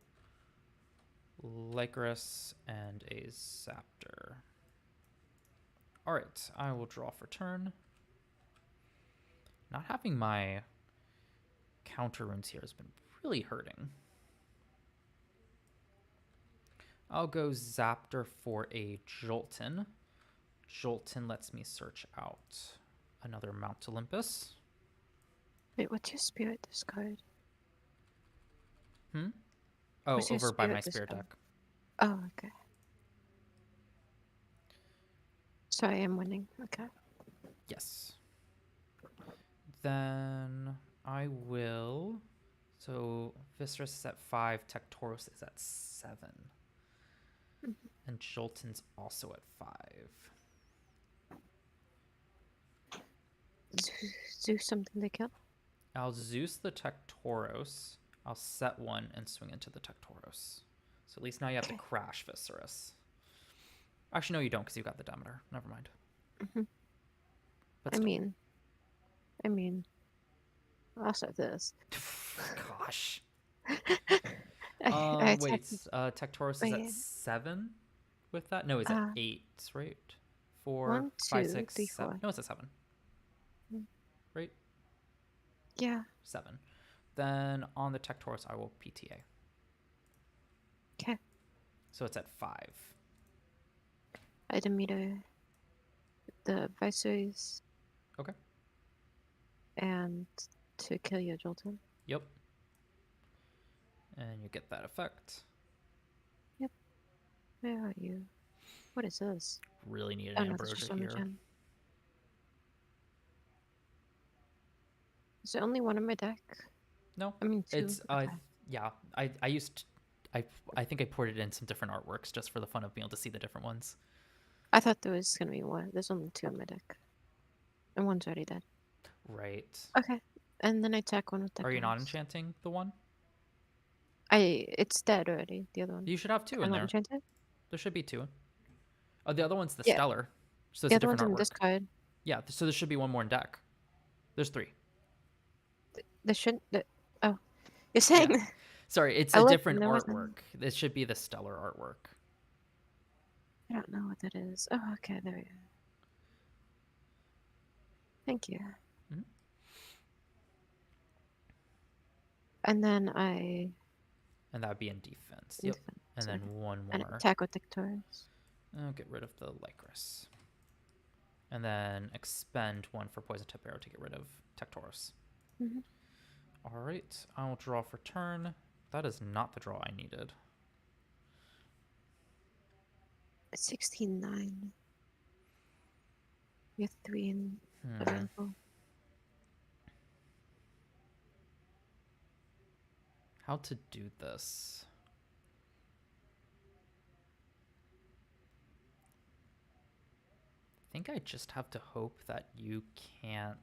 Lycurus and a Zaptor. Alright, I will draw for turn. Not having my counter runes here has been really hurting. I'll go Zaptor for a Jolton. Jolton lets me search out another Mount Olympus. Wait, what's your spirit discard? Oh, What's your over by my spirit spirit discard? deck. Oh, okay. Sorry, I'm winning. Okay. Yes. Then I will. So Viscerus is at 5, Tectoros is at 7. Mhm. And Jolton's also at 5. Zeus something to kill? I'll Zeus the Tectoros. I'll set 1 and swing into the Tectoros. So at least now you have to Okay. crash Viscerus. Actually, no, you don't because you got the Demeter. Never mind. Mhm. But I still. mean, I'll start this. Gosh. I Wait. attacked. Tectoros is at Wait. 7 with that? No, it's at 8, right? 4, 1, 5, 2, 6, 3, 7. 4. No, it's at 7. Mm. Right? Yeah. 7. Then on the Tectoros, I will PTA. Okay. So it's at 5. Item meter. The viceroys. Okay. And to kill your Jolton. Yep. And you get that effect. Yep. Where are you? What is this? Really need Oh an no, that's just Ambrosia on the here. gem. Is there only one in my deck? No, I mean, 2. it's Okay. yeah. I used I think I ported in some different artworks just for the fun of being able to see the different ones. I thought there was gonna be one. There's only 2 in my deck. And one's already dead. Right. Okay. And then I attack one with that. Are you not enchanting the one? It's dead already, the other one. You should have 2 Can I in not there. enchant it? There should be 2. Oh, the other one's the Yeah. Stellar. So it's The a other one's different in artwork. this card. Yeah, so there should be one more in deck. There's 3. There shouldn't. Oh, you're saying? Yeah. Sorry, it's I a looked different and there artwork. wasn't. This should be the Stellar artwork. I don't know what that is. Oh, okay, there we go. Thank you. Mhm. And then I And that would be in defense. Yep. And then one and more. attack with Victorious. I'll get rid of the Lycurus. And then expend 1 for Poison Tip Arrow to get rid of Tectoros. Mm-hmm. All right, I will draw for turn. That is not the draw I needed. 16-9. You have 3 in available. How to do this? I think I just have to hope that you can't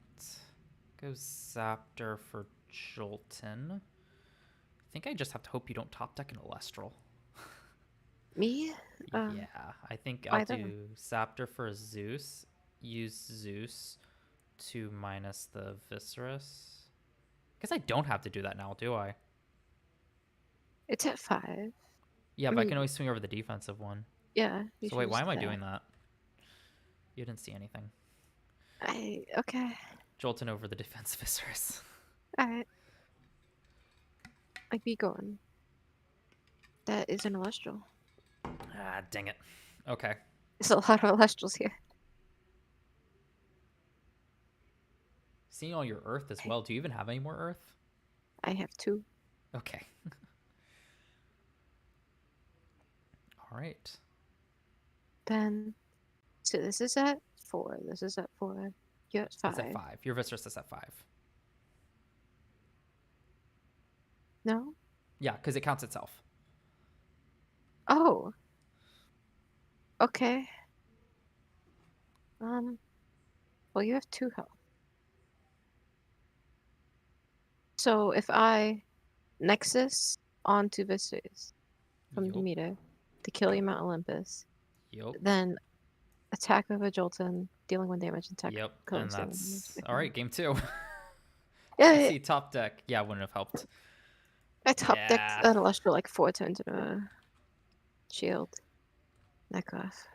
go Zaptor for Jolton. think I just have to hope you don't top deck an Elestral. Me? Yeah, I think I'll Either. do Zaptor for Zeus. Use Zeus to minus the Viscerus. Guess I don't have to do that now, do I? It's at 5. Yeah, I but I mean, can always swing over the defensive one. yeah, you So should wait, why just am do I that. doing that? You didn't see anything. Okay. Jolton over the defense Viscerus. Alright. Like, be going. That is an Celestial. Ah, dang it. Okay. There's a lot of Celestials here. Seeing all your Earth as Okay. well. Do you even have any more Earth? I have 2. Okay. All right. Then, so this is at 4. This is at 4. You're at 5. It's at 5. Your Viscerus is at 5. No? Yeah, because it counts itself. Oh. Okay. Well, you have 2 health. So if I Nexus onto Viscers from Yup. Demeter to kill you Mount Olympus, Yup. then attack over Jolton, dealing 1 damage, attack Yep. Cones, And dealing 1 damage. that's... Okay. All right, game 2. Yeah, I see top deck. Yeah, wouldn't have helped. I top decked Yeah. an Celestial like 4 turns in a shield. Neck off.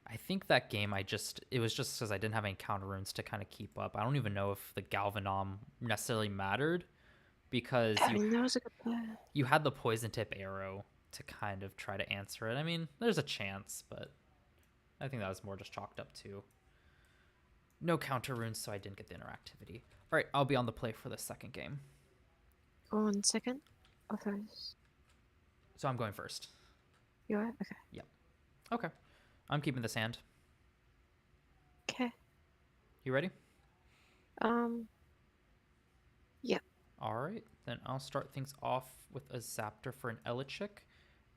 I think that game it was just because I didn't have any counter runes to kind of keep up. I don't even know if the Galvanom necessarily mattered because I mean, that was a good play. you had the poison tip arrow to kind of try to answer it. I mean, there's a chance, but I think that was more just chalked up to no counter runes, so I didn't get the interactivity. All right, I'll be on the play for the second game. 1 second. Or first. So I'm going first. You are? Okay. Okay. I'm keeping this hand. Okay. You ready? Yep. All right, then I'll start things off with a Zaptor for an Elichick.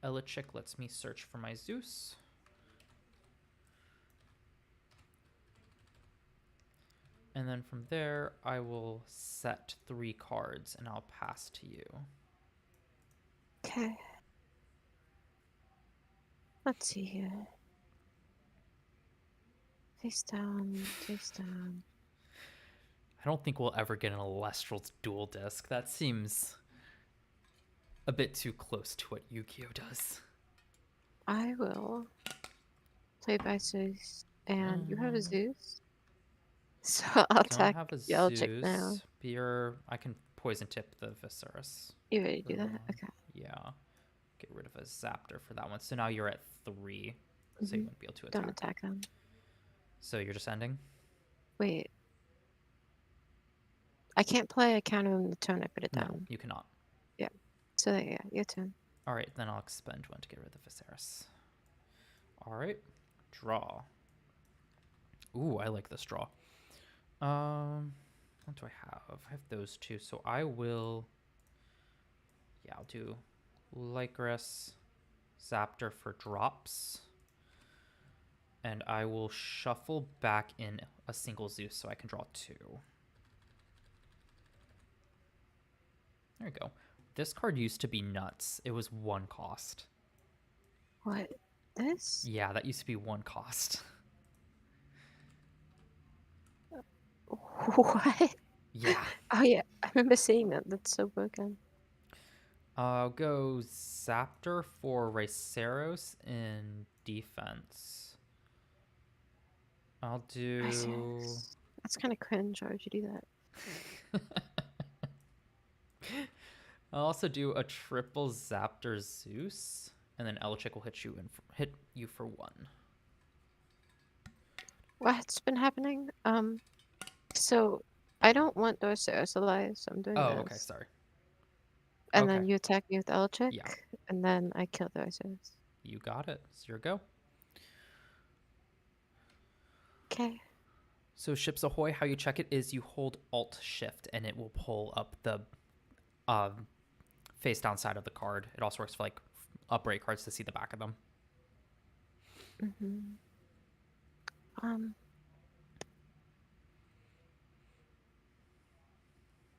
Elichick lets me search for my Zeus. And then from there, I will set 3 cards and I'll pass to you. Okay. Let's see here. Face down, face down. I don't think we'll ever get an Elestrals dual disc. That seems a bit too close to what Yu-Gi-Oh does. I will play by Zeus, and you have a Zeus. So I'll I attack have a Yellow Chick now. Zeus. I can poison tip the Viscerus. You ready to do that? Okay. Yeah. Get rid of a Zaptor for that one. So now you're at 3. So you wouldn't be able to attack. Don't attack them. So you're just ending? Wait. I can't play a counter in the turn I put it No, down. you cannot. So yeah, your turn. All right, then I'll expend 1 to get rid of the Viserys. All right, draw. Ooh, I like this draw. What do I have? I have those 2, so I will. Yeah, I'll do Lycris, Zaptor for drops, and I will shuffle back in a single Zeus so I can draw 2. There we go. This card used to be nuts. It was 1 cost. What? This? Yeah, that used to be 1 cost. What? Yeah. Oh yeah, I remember seeing that. That's so broken. I'll go Zaptor for Raceros in defense. I'll do... That's kind of cringe. Why would you do that? I'll also do a triple Zaptor Zeus, and then Elichick will hit you for 1. What's been happening? So I don't want Dorceros alive, so I'm doing Oh, this. okay, sorry. And Okay. then you attack me with Elchick, Yeah. and then I kill Dorceros. You got it. It's your go. Okay. So Ships Ahoy, how you check it is you hold Alt-Shift, and it will pull up the face down side of the card. It also works for like upright cards to see the back of them.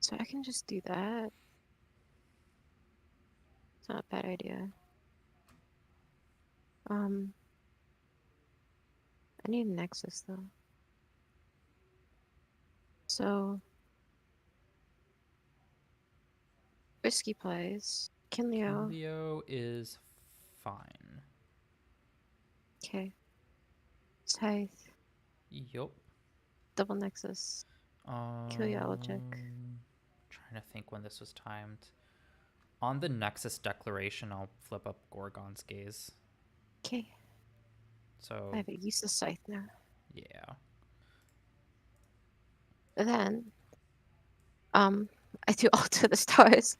So I can just do that. It's not a bad idea. I need a Nexus though. So risky plays. Kinleo. Kinleo is fine. Okay. Scythe. Yup. Double Nexus. Kill your Elegic. Trying to think when this was timed. On the Nexus declaration, I'll flip up Gorgon's Gaze. Okay. So I have a useless Scythe now. yeah. And then, I do Alter the Stars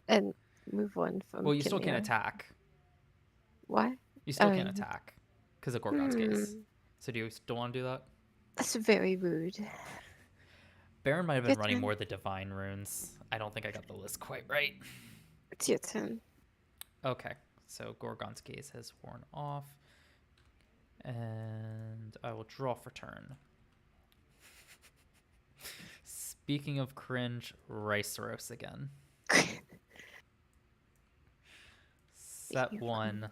and move on from Well, you still can't Kinleo. attack. Why? You still Oh, can't attack because of Gorgon's Gaze. So do you still want to do that? That's very rude. Baron might have been Your running turn. more of the Divine Runes. I don't think I got the list quite right. It's your turn. Okay, so Gorgon's Gaze has worn off. And I will draw for turn. Speaking of cringe, Riceros again. Set Speaking of 1,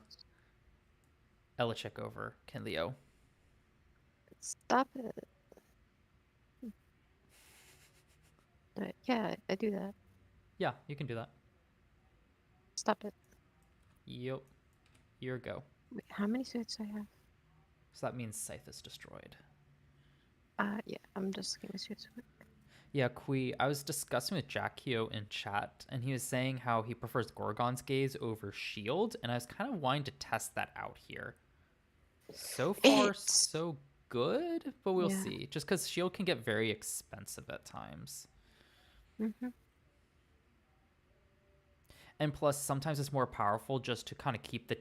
Elechick over Kinleo. Stop it. Yeah, I do that. Yeah, you can do that. Stop it. Yep. Your go. Wait, how many suits do I have? So that means Scythe is destroyed. Yeah, I'm just looking at suits. Yeah, Kui, I was discussing with Jackio in chat, and he was saying how he prefers Gorgon's Gaze over Shield, and I was kind of wanting to test that out here. So far, so good, but we'll see. Just because Shield can get very expensive at times. And plus, sometimes it's more powerful just to kind of keep the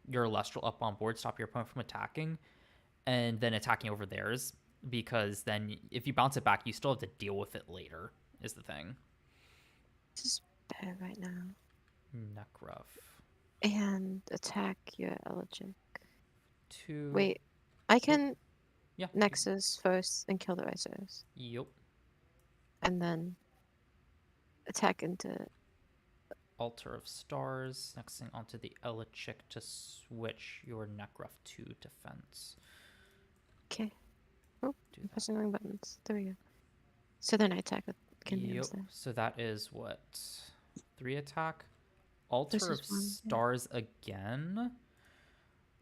your Elestral up on board, stop your opponent from attacking, and then attacking over theirs. Because then, if you bounce it back, you still have to deal with it later. Is the thing. This is bad right now. Nekruff. And attack your Elegic. 2. Wait, I can Yeah. Nexus first and kill the Riceros. Yep. And then attack into Altar of Stars. Nexting onto the Elechick to switch your Nekruff to defense. Okay. Oh, I'm pressing the wrong buttons. There we go. So then I attack with Kinleo instead. So that is what? 3 attack. Altar of Stars again.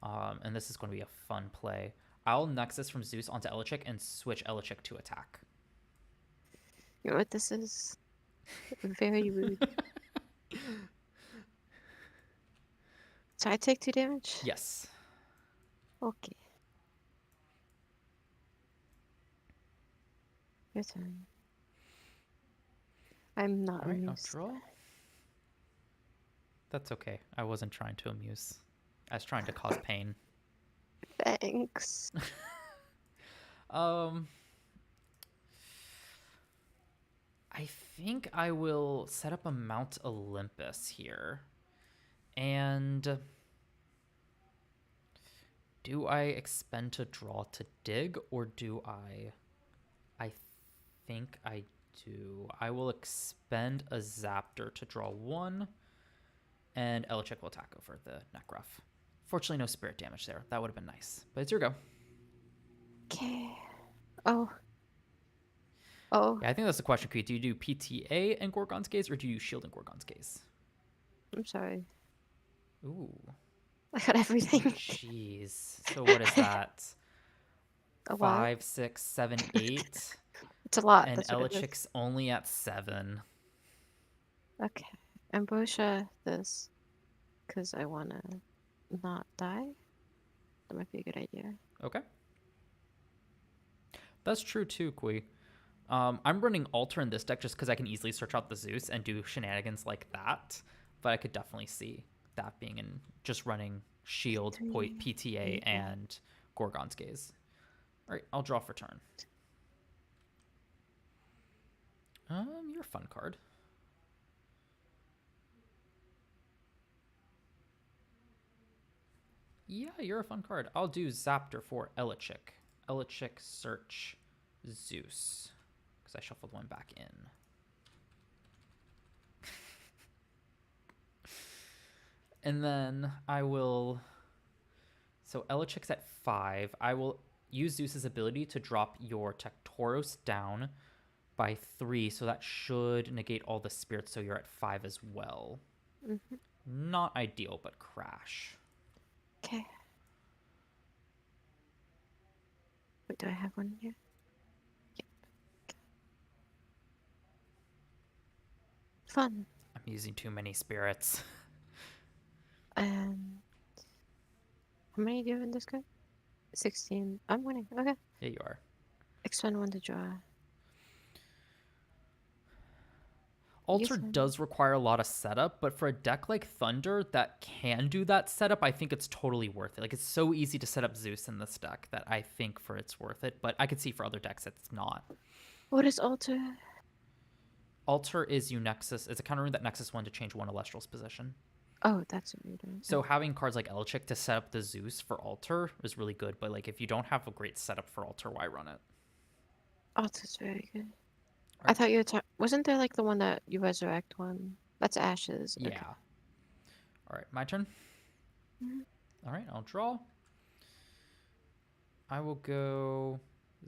And this is going to be a fun play. I'll Nexus from Zeus onto Elechick and switch Elechick to attack. You know what this is? Very rude. So I take 2 damage? Yes. Okay. Your turn. I'm not Alright, I'll amused. draw. That's okay. I wasn't trying to amuse. I was trying to cause pain. Thanks. I think I will set up a Mount Olympus here. And do I expend to draw to dig, or do I think I do. I will expend a Zaptor to draw 1, and Elechick will attack over the Nekruff. Fortunately, no spirit damage there. That would have been nice. But it's your go. Okay. Oh. Yeah, I think that's the question, Creed. Do you do PTA and Gorgon's Gaze, or do you Shield and Gorgon's Gaze? I'm sorry. Ooh. I got everything. Jeez. So what is that? A 5, 6, 7, 8. It's a lot. And That's what it is. Elechick's only at 7. Okay. Ambrosia this. Because I want to not die. That might be a good idea. Okay. That's true too, Kui. I'm running Alter in this deck just because I can easily search out the Zeus and do shenanigans like that. But I could definitely see that being in just running Shield, PTA, and Gorgon's Gaze. All right, I'll draw for turn. You're a fun card. Yeah, you're a fun card. I'll do Zaptor for Elechick. Elechick search Zeus. Because I shuffled one back in. And then I will. So Elichik's at 5. I will use Zeus's ability to drop your Tectoros down by 3, so that should negate all the spirits, so you're at 5 as well. Mm-hmm. Not ideal, but crash. Okay. Wait, do I have one here? Yep. Okay. Fun. I'm using too many spirits. And how many do you have in this card? 16. I'm winning. Okay. Yeah, you are. Expend 1 to draw. Altar Ethan. does require a lot of setup, but for a deck like Thunder that can do that setup, I think it's totally worth it. Like, it's so easy to set up Zeus in this deck that I think for it's worth it, but I could see for other decks it's not. What is altar? Altar is Unexus. It's a counter that Nexus 1 to change one Elestral's position. Oh, that's what you're doing. So having cards like Elchik to set up the Zeus for Altar is really good, but like if you don't have a great setup for Altar, why run it? Altar's very good. I Right. thought you were wasn't there like the one that you resurrect one? That's Ashes. Yeah. Okay. All right, my turn. Mhm. All right, I'll draw. I will go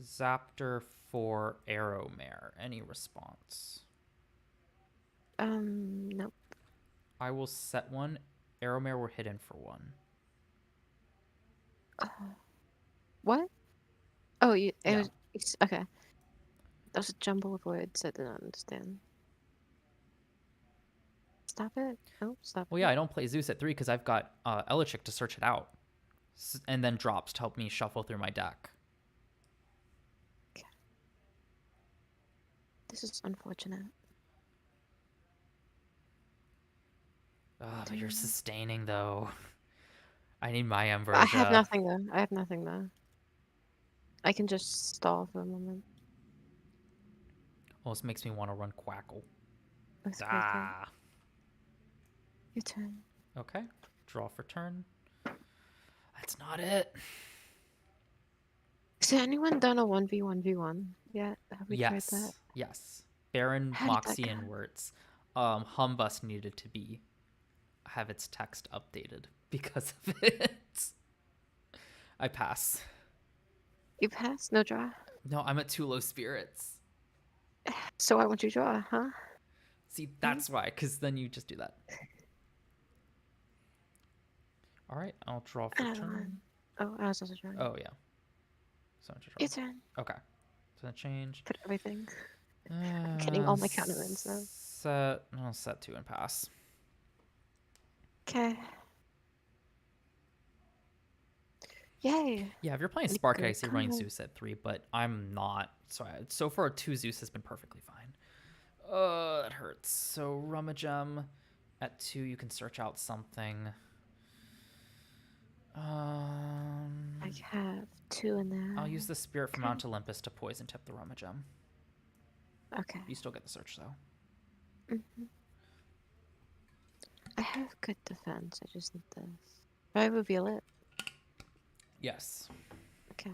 Zaptor for Arrowmare. Any response? Nope. I will set one. Arrowmare were hidden for 1. What? Oh, it Yeah. was okay. That was a jumble of words I did not understand. Stop it. Oh, stop Well, it. yeah, I don't play Zeus at 3 because I've got Elchik to search it out. And then drops to help me shuffle through my deck. This is unfortunate. But you're sustaining, though. I need my I Ambrosia. have nothing though. I have nothing though. I can just stall for a moment. Almost makes me want to run Quackle. That's a great card. Ah. Your turn. Okay. Draw for turn. That's not it. Has anyone done a 1v1v1 yet? Have we tried that? Yes. Yes. Baron, How did that Moxie, and go? Wirtz. Humbus needed to have its text updated because of it. I pass. You pass? No draw? No, I'm at 2 low spirits. So why won't you draw, huh? See, that's why, because then you just do that. All right, I'll draw for Another turn. one. Oh, I was also drawing. Oh, yeah. So to draw. Your turn. Okay. So change. Put everything. I'm getting all my counterwinds now. I'll set 2 and pass. Okay. Yay. Yeah, if you're playing Like Spark, good I see running combo. Zeus at 3, but I'm not. So far, 2 Zeus has been perfectly fine. That hurts. So Rummagem at 2, you can search out something. I have 2 in there. I'll use the Spirit from Okay. Mount Olympus to poison tip the Rummagem. Okay. You still get the search, though. I have good defense. I just need this. Do I reveal it? Yes. Okay.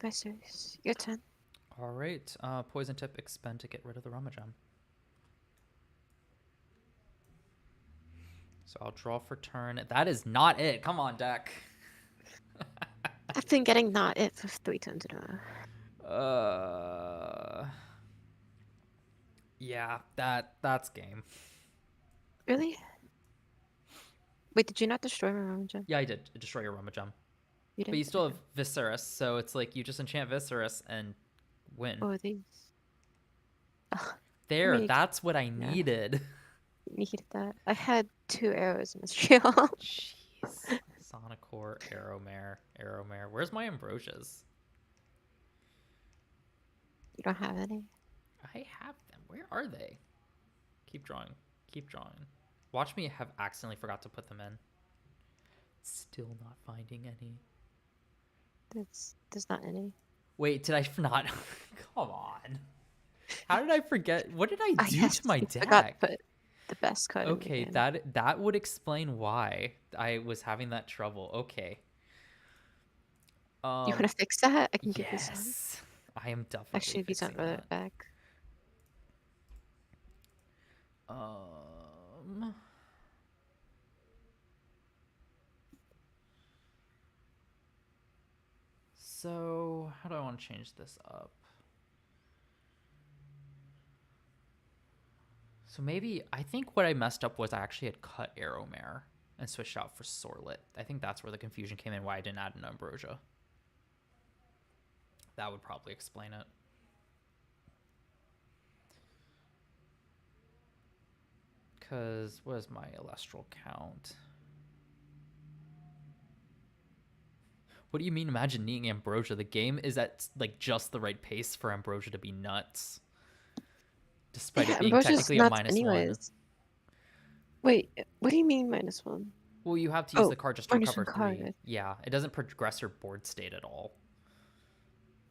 Visors, your turn. All right. Poison tip, expend to get rid of the Rummagem. So I'll draw for turn. That is not it. Come on, deck. I've been getting not it for 3 turns in a row. Yeah, that's game. Really? Wait, did you not destroy my Rummagem? Yeah, I did destroy your Rummagem. You did? But you still have Viserys, so it's like you just enchant Viserys and win. Oh, these. Oh, There, mean, that's what I needed. you needed that. I had 2 arrows in this shield. Jeez. Sonicore, Arrowmare. Where's my Ambrosias? You don't have any? I have them. Where are they? Keep drawing. Keep drawing. Watch me have accidentally forgot to put them in. Still not finding any. There's not any. Wait, did I not? Come on. How did I forget? What did I do guess to my you deck? forgot to put the best card in the Okay, game. that would explain why I was having that trouble. Okay. You want to fix that? I can give you some. Yes. I am definitely Actually, these aren't fixing really that. back. So, how do I want to change this up? So maybe, I think what I messed up was I actually had cut Arrowmare and switched out for Sorlet. I think that's where the confusion came in, why I didn't add an Ambrosia. That would probably explain it. Because, what is my Elestral count? What do you mean imagine needing Ambrosia? The game is at like just the right pace for Ambrosia to be nuts. Despite Yeah, it being Ambrosia's technically a nuts -1. anyways. Wait, what do you mean -1? Well, you have to use Oh, the card just to minus recover one 3. card. Yeah, it doesn't progress your board state at all.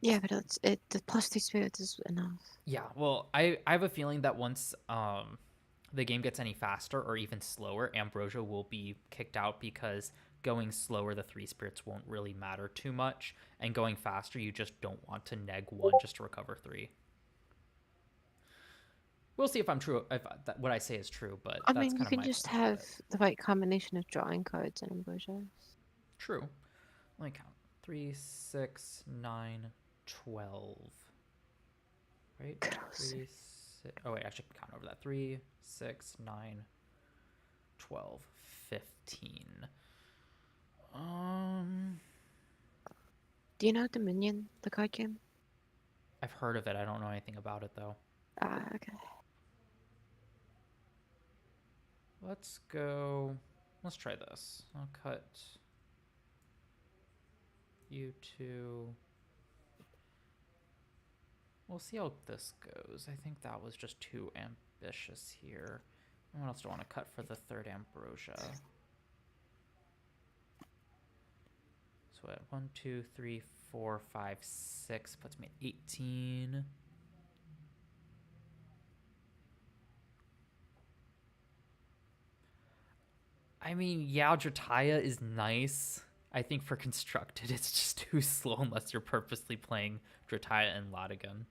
Yeah, but the +2 spirits is enough. Yeah, well, I have a feeling that once the game gets any faster or even slower, Ambrosia will be kicked out because going slower, the 3 spirits won't really matter too much, and going faster, you just don't want to neg 1 just to recover 3. We'll see if I'm true, if what I say is true, but I that's mean, you kind of can my just opinion of have it. the right combination of drawing cards and Ambrosias. True. Let me count. 3, 6, 9, 12. Right? Gross. 3, 6. Oh, wait, I should count over that. 3, 6, 9, 12, 15. Do you know Dominion, the card game? I've heard of it. I don't know anything about it, though. Ah, okay. Let's go. Let's try this. I'll cut you two. We'll see how this goes. I think that was just too ambitious here. And what else do I want to cut for the third Ambrosia? So at 1, 2, 3, 4, 5, 6 puts me at 18. I mean, yeah, Drataya is nice. I think for constructed, it's just too slow unless you're purposely playing Drataya and Latigan.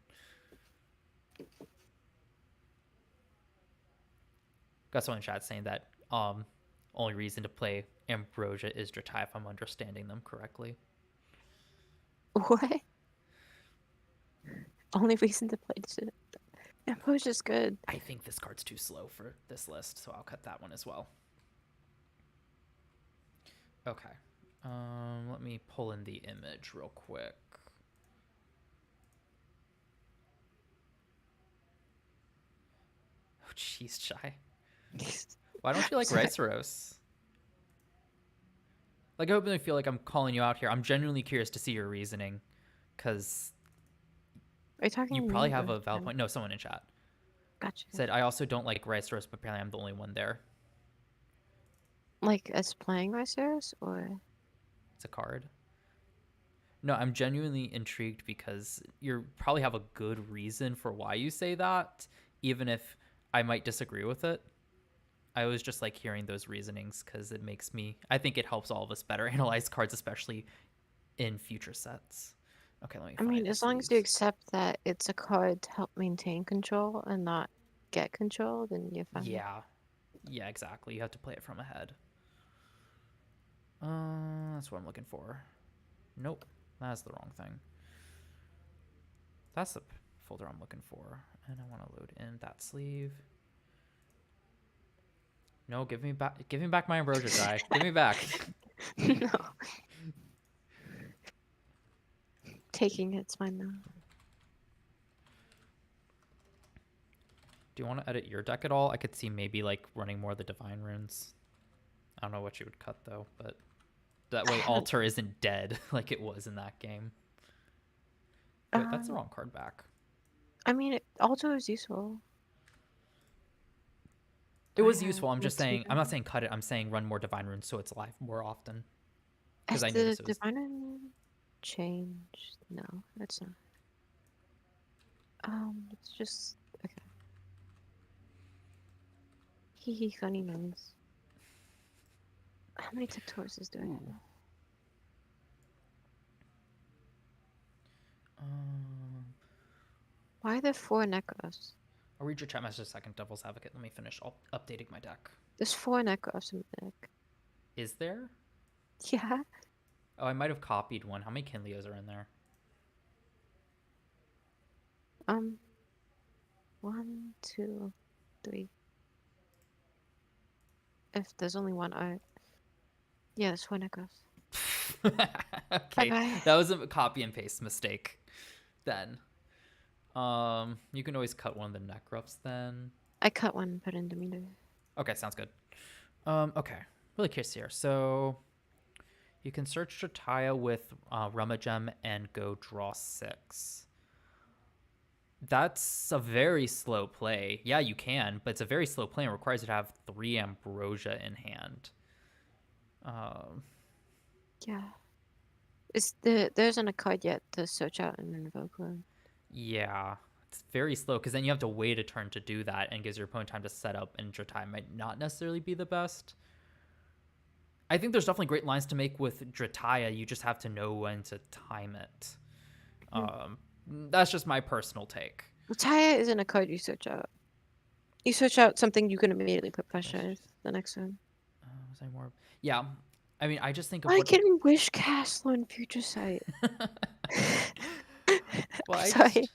Got someone in chat saying that only reason to play Ambrosia is Drataya, if I'm understanding them correctly. What? Only reason to play this. Ambrosia's good. I think this card's too slow for this list, so I'll cut that one as well. Okay. Let me pull in the image real quick. Oh, jeez, Shy. Why don't you like Sorry. Riceros? Like, I openly feel like I'm calling you out here. I'm genuinely curious to see your reasoning, because Are you talking you to probably me have or a valid him? point. No, someone in chat Gotcha. said, I also don't like Riceros, but apparently I'm the only one there. Like as playing Riceros or? It's a card. No, I'm genuinely intrigued because you probably have a good reason for why you say that, even if I might disagree with it. I always just like hearing those reasonings because it makes me, I think it helps all of us better analyze cards, especially in future sets. Okay, let me I find mean, the as long as you sleeves. accept that it's a card to help maintain control and not get control, then you're fine. Yeah. Yeah, exactly. You have to play it from ahead. That's what I'm looking for. Nope, that's the wrong thing. That's the folder I'm looking for. And I want to load in that sleeve. No, give me back my Ambrosia die. Give me back. No. Taking it's fine now. Do you want to edit your deck at all? I could see maybe like running more of the Divine Runes. I don't know what you would cut though, but that way Altar isn't dead like it was in that game. Wait, that's the wrong card back. I mean, Alto is useful. It I was have useful. I'm just saying, I'm Latigo. not saying cut it. I'm saying run more Divine Runes so it's alive more often. Because Has I the noticed it was. Diviner changed? No, that's not. It's just okay. Hee funny noise. How many Tectauruses do I have? Why are there 4 Necros? I'll read your chat message a second, Devil's Advocate. Let me finish updating my deck. There's 4 Necros in the deck. Is there? Yeah. Oh, I might have copied one. How many Kinleos are in there? Um, 1, 2, 3. If there's only one, yeah, there's 4 Necros. Bye Okay, bye. that was a copy and paste mistake. Then, you can always cut one of the Necrofs then. I cut one and put in Demeter. Okay, sounds good. Okay, really curious here. So you can search Trataya with Rummagem and go draw 6. That's a very slow play. Yeah, you can, but it's a very slow play and requires you to have 3 Ambrosia in hand. Um, Yeah. There isn't a card yet to search out and invoke one. yeah, it's very slow because then you have to wait a turn to do that and gives your opponent time to set up, and Drataya might not necessarily be the best. I think there's definitely great lines to make with Drataya. You just have to know when to time it. Um, that's just my personal take. Taya isn't a card you search out. You search out something you can immediately put pressure the next one. Was I more? Yeah, I mean, I just think of I what. can wish Castle on Future Sight. Well, I'm I sorry. just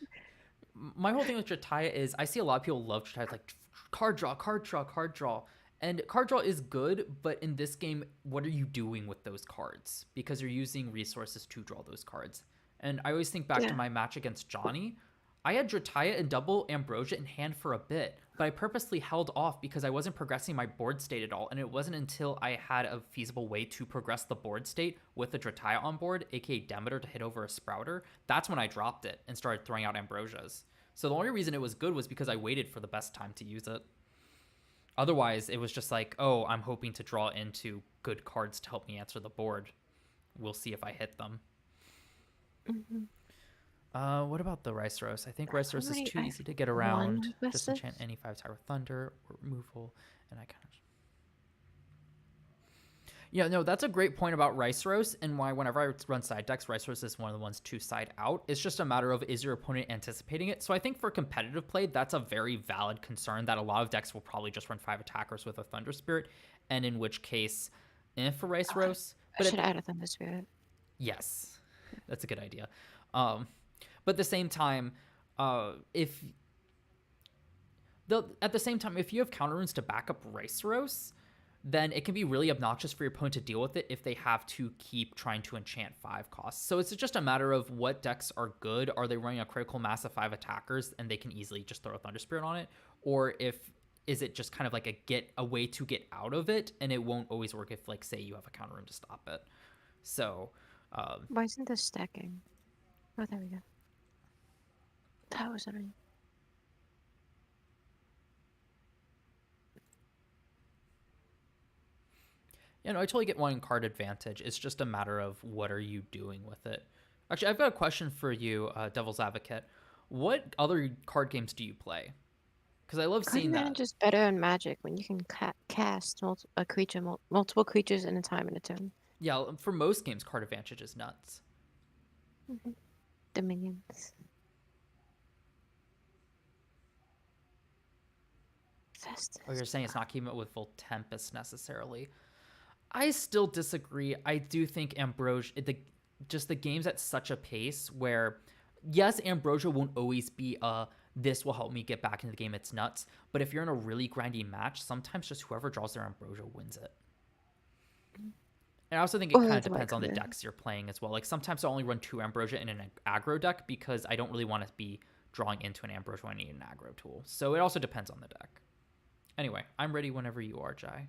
my whole thing with Drataya is I see a lot of people love Drataya, like card draw, card draw, card draw. And card draw is good, but in this game, what are you doing with those cards? Because you're using resources to draw those cards. And I always think back to Yeah. my match against Johnny. I had Drataya and double Ambrosia in hand for a bit, but I purposely held off because I wasn't progressing my board state at all. And it wasn't until I had a feasible way to progress the board state with the Drataya on board, aka Demeter, to hit over a Sprouter, that's when I dropped it and started throwing out Ambrosias. So the only reason it was good was because I waited for the best time to use it. Otherwise, it was just like, oh, I'm hoping to draw into good cards to help me answer the board. We'll see if I hit them. Mm-hmm. What about the Rice Roast? I think Rice Roast is too I easy to get have around. one Just Vestas. enchant any 5-tower Thunder or removal, and I kind of. Yeah, no, that's a great point about Rice Roast and why whenever I run side decks, Rice Roast is one of the ones to side out. It's just a matter of is your opponent anticipating it? So I think for competitive play, that's a very valid concern that a lot of decks will probably just run 5 attackers with a Thunder Spirit, and in which case, for Rice Roast. I But should add a Thunder Spirit. yes, that's a good idea. But at the same time, if at the same time, if you have counter runes to back up Rice Roast, then it can be really obnoxious for your opponent to deal with it if they have to keep trying to enchant 5 costs. So it's just a matter of what decks are good. Are they running a critical mass of 5 attackers and they can easily just throw a Thunder Spirit on it? Or is it just kind of like a way to get out of it, and it won't always work if, like, say you have a counter rune to stop it. So Why isn't this stacking? Oh, there we go. That was annoying. I totally get wanting card advantage. It's just a matter of what are you doing with it. Actually, I've got a question for you, Devil's Advocate. What other card games do you play? Because I love Card seeing that. advantage is better in Magic when you can cast multiple creatures in a time and a turn. Yeah, for most games, card advantage is nuts. Mm-hmm. Dominions. Festus. Oh, you're saying it's not keeping it with Full Tempest necessarily. I still disagree. I do think Ambrosia, the game's at such a pace where, yes, Ambrosia won't always be this will help me get back into the game, it's nuts. But if you're in a really grindy match, sometimes just whoever draws their Ambrosia wins it. And I also think it kind of depends on the decks you're playing as well. Like sometimes I only run 2 Ambrosia in an aggro deck because I don't really want to be drawing into an Ambrosia when I need an aggro tool. So it also depends on the deck. Anyway, I'm ready whenever you are, Jai.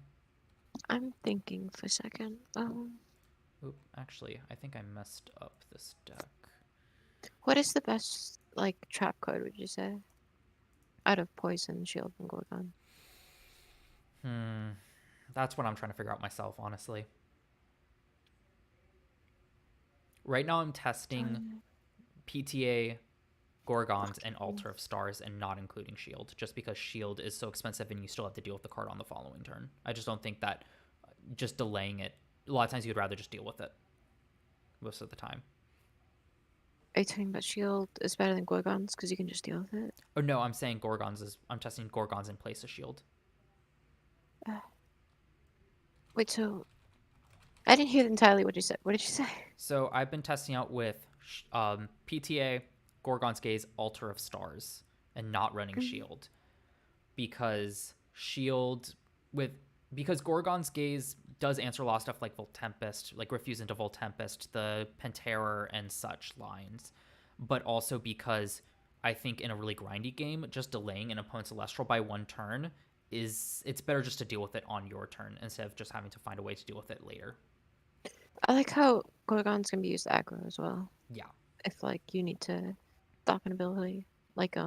I'm thinking for a second. Oop, actually, I think I messed up this deck. What is the best, like, trap card, would you say? Out of Poison, Shield, and Gorgon. That's what I'm trying to figure out myself, honestly. Right now I'm testing PTA, Gorgons, and Altar of Stars, and not including Shield, just because Shield is so expensive and you still have to deal with the card on the following turn. I just don't think that just delaying it, a lot of times you'd rather just deal with it most of the time. Are you talking about Shield is better than Gorgons because you can just deal with it? Oh no, I'm saying I'm testing Gorgons in place of Shield. Wait, so I didn't hear entirely what you said. What did you say? So I've been testing out with PTA, Gorgon's Gaze, Altar of Stars, and not running Mm. Shield because Shield with because Gorgon's Gaze does answer a lot of stuff like Volt Tempest, like Refuse into Volt Tempest, the Penterror and such lines, but also because I think in a really grindy game, just delaying an opponent's Celestial by one turn it's better just to deal with it on your turn instead of just having to find a way to deal with it later. I like how Gorgons can be used aggro as well. Yeah. If like you need to dock an ability, like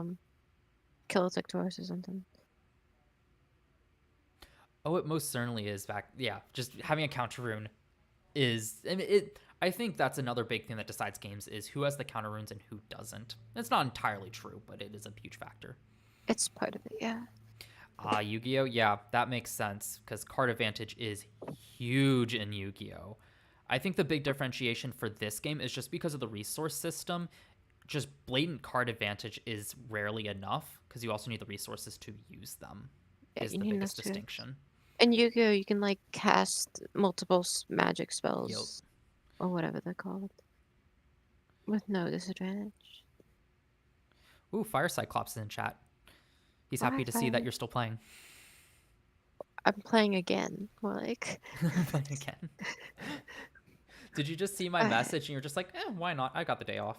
kill a Taurus or something. Oh, it most certainly is back. Yeah, just having a counter rune is and it. I think that's another big thing that decides games is who has the counter runes and who doesn't. It's not entirely true, but it is a huge factor. It's part of it, yeah. Yu-Gi-Oh! Yeah, that makes sense because card advantage is huge in Yu-Gi-Oh! I think the big differentiation for this game is just because of the resource system. Just blatant card advantage is rarely enough because you also need the resources to use them. Yeah, Is you the need enough biggest to. distinction. In Yu-Gi-Oh, you can like cast multiple magic Yep. spells or whatever they're called with no disadvantage. Ooh, Fire Cyclops is in chat. He's Why happy to see that fire? you're still playing. I'm playing again. More like. Playing again. Did you just see my uh, message and you're just like, why not? I got the day off.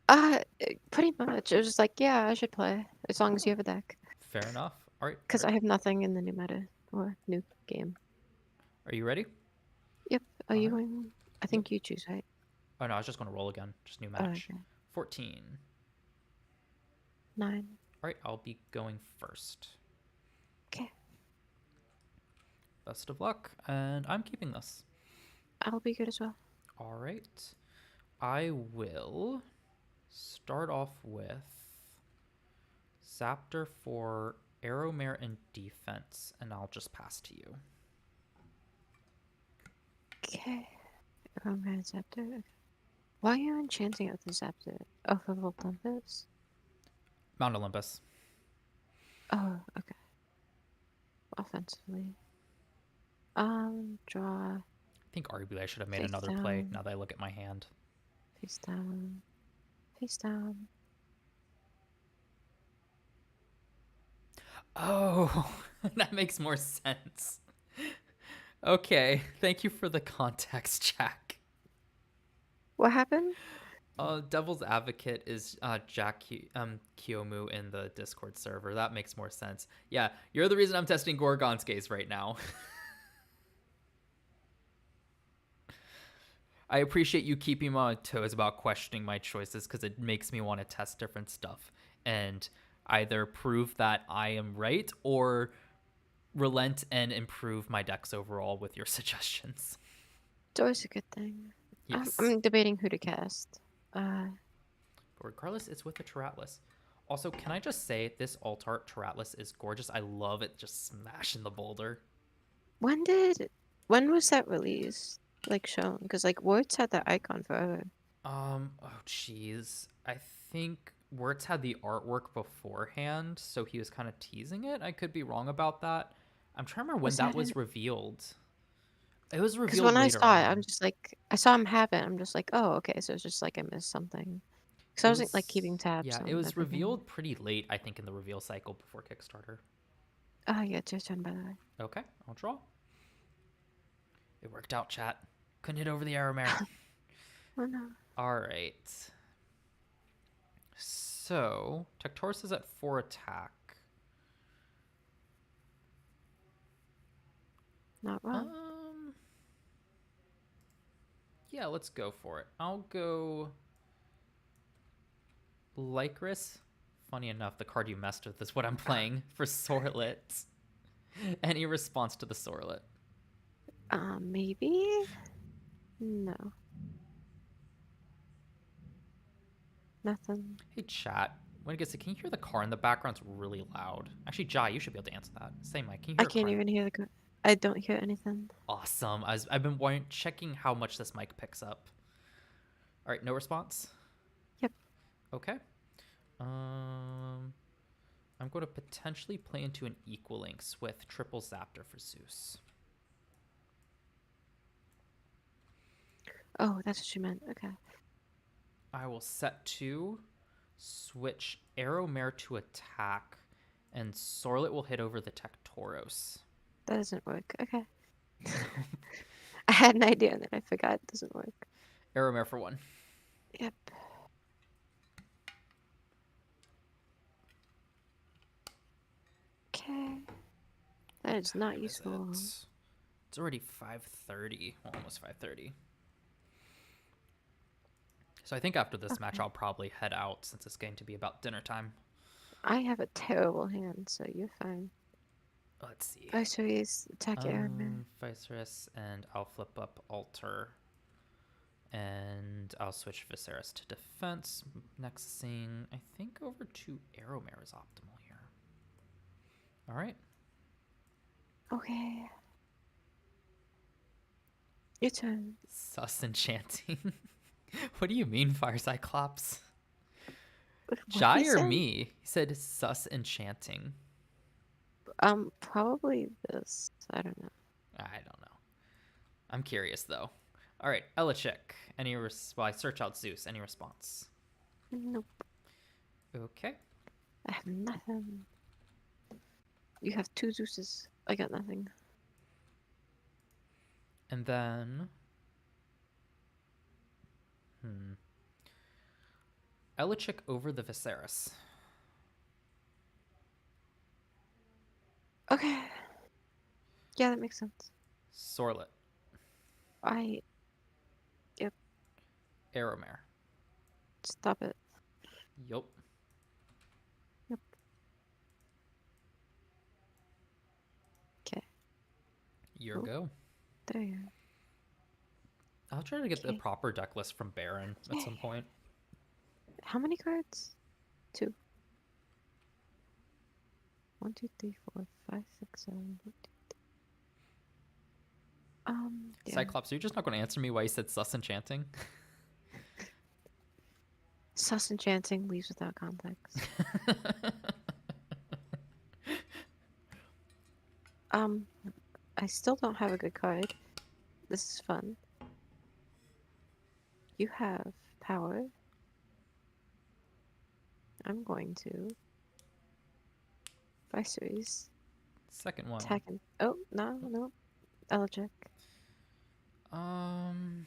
uh, pretty much. It was just like, yeah, I should play as long as you have a deck. Fair enough. All right. Because I have nothing in the new meta or new game. Are you ready? Yep. Are All you right. going? I Yep. think you choose, right? Oh, no, I was just going to roll again. Just new Oh, match. okay. 14. 9. All right, I'll be going first. Okay. Best of luck, and I'm keeping this. I'll be good as well. All right. I will start off with Zaptor for Arrow Merit and Defense, and I'll just pass to you. Okay. Roman Scepter. Okay. Why are you enchanting out the Scepter? Oh, for Volt Tempest? Mount Olympus. Oh, okay. Offensively. Draw. I think arguably I should have made Face another play down. now that I look at my hand. Face down. Face down. Oh, that makes more sense. Okay, thank you for the context, Jack. What happened? Devil's Advocate is Jack Kiyomu in the Discord server. That makes more sense. Yeah, you're the reason I'm testing Gorgon's Gaze right now. I appreciate you keeping me on toes about questioning my choices because it makes me want to test different stuff and either prove that I am right or relent and improve my decks overall with your suggestions. It's always a good thing. Yes. I'm debating who to cast. But regardless, it's with the Teratlus. Also, can I just say this alt art Teratlus is gorgeous. I love it just smashing the boulder. When was that released? Like shown? Because like Words had that icon forever. Oh jeez. I think Wirtz had the artwork beforehand, so he was kind of teasing it. I could be wrong about that. I'm trying to remember when Was that that was it? revealed. It was Because revealed when I later saw it, on. I'm just like, I saw him have it. I'm just like, oh, okay. So it's just like I missed something. Because I It wasn't like was keeping tabs yeah, it on was everything. revealed pretty late, I think, in the reveal cycle before Kickstarter. Oh, yeah, it's your turn, by the way. Okay, I'll draw. It worked out, chat. Couldn't hit over the arrow mare. Oh, no. All right. So, Tectorus is at 4 attack. Not wrong. Yeah, let's go for it. I'll go Lycris. Funny enough, the card you messed with is what I'm playing for Sorlet. Any response to the Sorlet? Maybe? No. Nothing. Hey, chat. When it gets to, can you hear the car in the background? It's really loud. Actually, Jai, you should be able to answer that. Say, Mike, can you I hear a can't car? even hear the. I don't hear anything. Awesome. I've been checking how much this mic picks up. All right, no response. Yep. Okay. I'm going to potentially play into an Equal Links with triple Zaptor for Zeus. Oh, that's what you meant. Okay. I will set 2, switch Arrow Mare to attack, and Sorlet will hit over the Tectoros. That doesn't work. Okay. I had an idea and then I forgot it doesn't work. Arrow Mare for 1. Yep. Okay. That is not Time is useful. it? It's already 5:30, well, almost 5:30. So I think after this match, Okay. I'll probably head out since it's going to be about dinner time. I have a terrible hand, so you're fine. Let's see. Viceroy's attack Aaron Man. Viserys, and I'll flip up Altar. And I'll switch Viserys to defense. Next thing, I think over to Arrowmare is optimal here. All right. Okay. Your turn. Sus enchanting. What do you mean, Fire Cyclops? What Jai he or said? me? He said sus enchanting. Probably this. I don't know. I don't know. I'm curious though. All right, Elichik. Well, I search out Zeus. Any response? Nope. Okay. I have nothing. You have 2 Zeuses. I got nothing. And then, Elichik over the Viserys. Okay. Yeah, that makes sense. Sorlet. Yep. Arrowmare. Stop it. Yup. Yep. Okay. Your Oh. go. There you go. I'll try to get the Okay. proper deck list from Baron at some point. How many cards? 2. 1, 2, 3, 4, 5, 6, 7, 1, 2, 3. Yeah. Cyclops, are you just not going to answer me why you said sus enchanting? Sus enchanting leaves without context. I still don't have a good card. This is fun. You have power. I'm going to Viceroy's Second one. attack and oh no. Elegic. And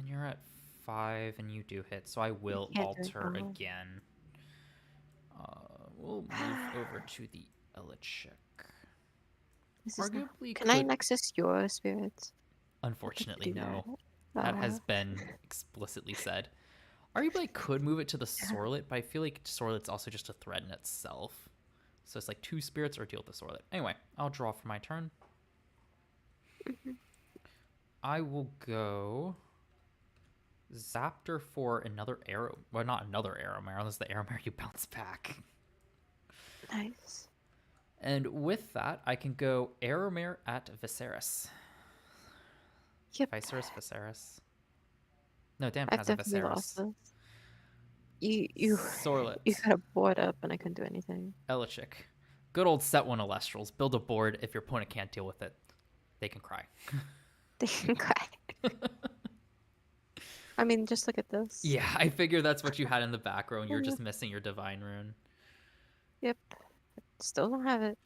you're at 5, and you do hit, so I will can't do it alter wrong. again. We'll move over to the Elichik. This is not... Arguably, Can I could nexus your spirits? unfortunately Do no. that. That has been explicitly said. Arguably, I could move it to the Sorlet, but I feel like Sorlet's also just a threat in itself. So it's like 2 spirits or deal with the Sorlet. Anyway, I'll draw for my turn. I will go Zaptor for another arrow. Well, not another arrow mare, unless the arrow mare you bounce back. Nice. And with that, I can go arrow mare at Viserys. Yep. Viserys. No, damn, it I've has a definitely lost Viserys. this. You Sorlet. you got a board up and I couldn't do anything. Elichik. Good old set 1 Elestrals. Build a board. If your opponent can't deal with it, they can cry. They can cry. I mean, just look at this. Yeah, I figure that's what you had in the back row, and you're just missing your Divine Rune. Yep. Still don't have it.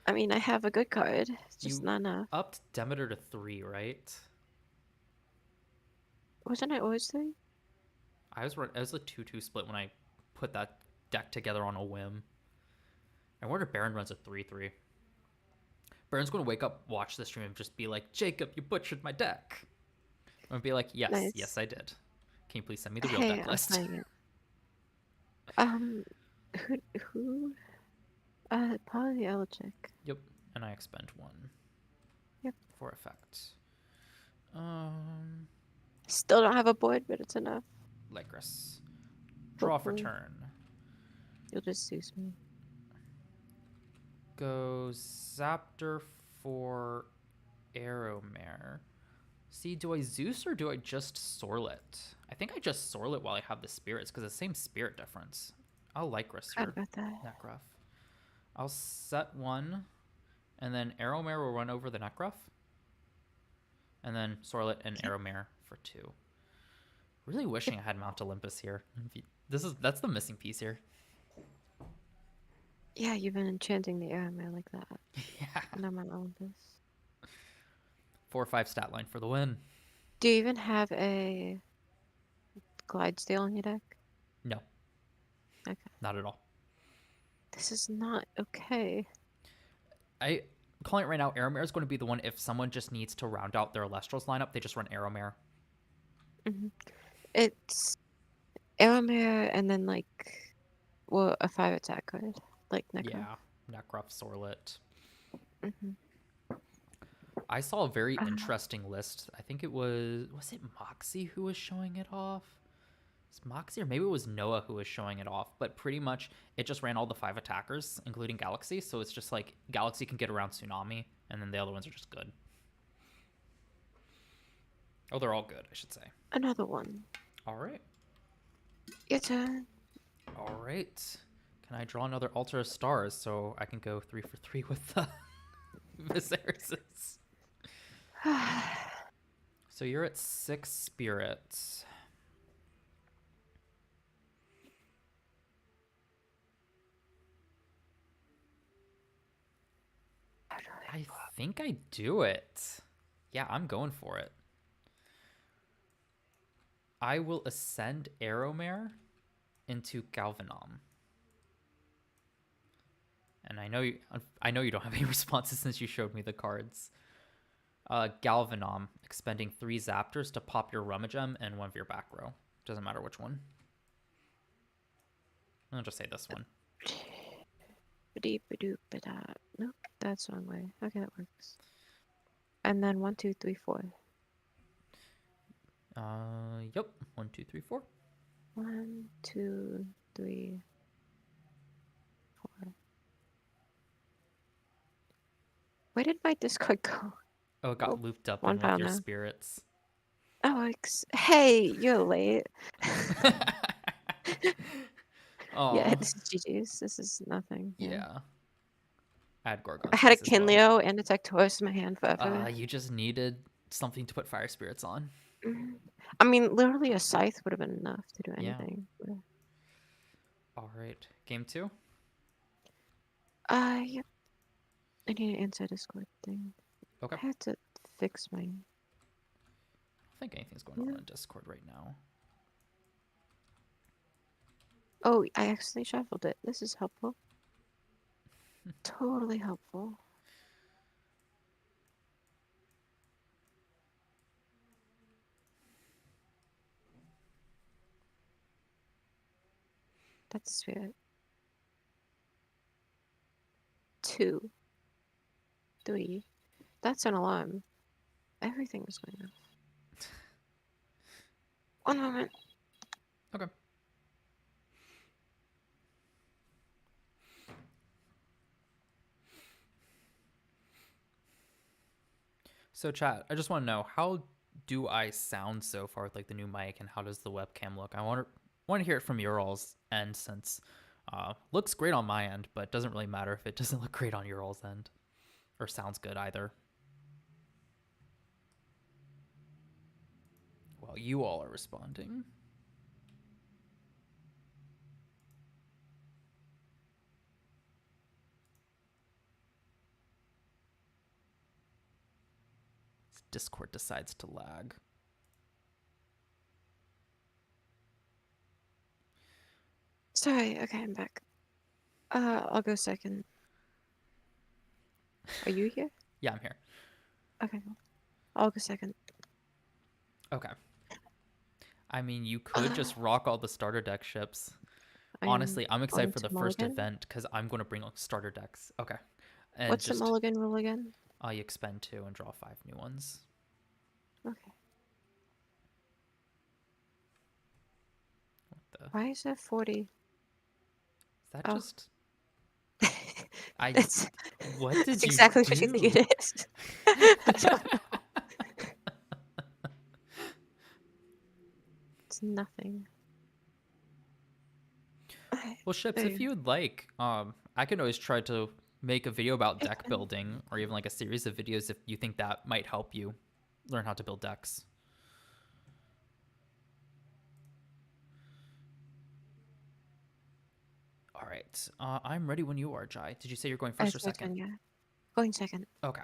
I mean, I have a good card. It's just You not enough. upped Demeter to 3, right? Wasn't I always 3? I was a 2-2 split when I put that deck together on a whim. I wonder if Baron runs a 3-3. Baron's going to wake up, watch the stream, and just be like, Jacob, you butchered my deck. I'm going to be like, yes, Nice. yes, I did. Can you please send me the real Hey, deck list? I'm playing it. Who? Probably the Elegic. Yep, and I expend 1. Yep. For effect. Still don't have a board, but it's enough. Lycris. Draw for Hopefully. turn. You'll just Zeus me. Go Zaptor for Arrowmare. See, do I Zeus or do I just Sorlet? I think I just Sorlet while I have the spirits, because it's the same spirit difference. I'll Lycris Forgot for about that. Necrough. I'll set 1, and then Arrowmare will run over the Necrough. And then Sorlet and Aeromare for 2. Really wishing I had Mount Olympus here. That's the missing piece here. Yeah, you've been enchanting the air man like that. Yeah. And I'm on Olympus. 4 or 5 stat line for the win. Do you even have a Glidesteel in your deck? No. Okay. Not at all. This is not okay. I'm calling it right now. Aeromare is going to be the one if someone just needs to round out their Elestrals lineup, they just run Aeromare. It's Aramir and then like, well, a 5 attack card, like Necro. Yeah. Necrof, Sorlet. hmm I saw a very interesting list. I think it was it Moxie who was showing it off? It's Moxie or maybe it was Noah who was showing it off, but pretty much it just ran all the 5 attackers, including Galaxy, so it's just like Galaxy can get around Tsunami, and then the other ones are just good. Oh, they're all good, I should say. Another one. All right. Your turn. All right. Can I draw another Altar of Stars so I can go 3 for 3 with the Viserises? So you're at 6 spirits. I think I do it. Yeah, I'm going for it. I will ascend Aeromare into Galvanom. And I know you don't have any responses since you showed me the cards. Galvanom, expending 3 Zaptors to pop your Rummagem and one of your back row. Doesn't matter which one. I'll just say this one. Nope, that's the wrong way. Okay, that works. And then 1, 2, 3, 4. Yep. 1, 2, 3, 4. 1, 2, 3, 4. Where did my discard go? Oh, it got Oh, looped up one in one of pile your now. spirits. Oh, hey, you're late. Oh. Yeah, this is GG's. This is nothing. Yeah. Add Gorgon I had a Seas as well. Kinleo and a Tectorus in my hand forever. You just needed something to put fire spirits on. I mean, literally a scythe would have been enough to do Yeah. anything. All right. Game 2? Yep. I need to answer Discord thing. Okay. I had to fix my... I don't think anything's going on Discord right now. Oh, I accidentally shuffled it. This is helpful. Totally helpful. That's spirit. 2, 3. That's an alarm. Everything is going off. One moment. Okay. So chat, I just want to know, how do I sound so far with like the new mic, and how does the webcam look? I want to hear it from your all's end, since looks great on my end, but doesn't really matter if it doesn't look great on your all's end, or sounds good either. Well, you all are responding. Discord decides to lag. Sorry, okay, I'm back. I'll go second. Are you here? Yeah, I'm here. Okay, cool. I'll go second. Okay. I mean, you could just rock all the starter deck ships. Honestly, I'm excited for the first event because I'm going to bring starter decks. Okay. And what's the mulligan rule again? You expend 2 and draw 5 new ones. Okay. What the? Why is that 40? Is that Oh. just... What did That's you exactly do? what you think it is. I don't know. It's nothing. Well, Ships, if you would like, I can always try to make a video about deck building, or even like a series of videos if you think that might help you. learn how to build decks. All right. I'm ready when you are, Jai. Did you say you're going first or It's my second? turn, yeah. Going second. Okay.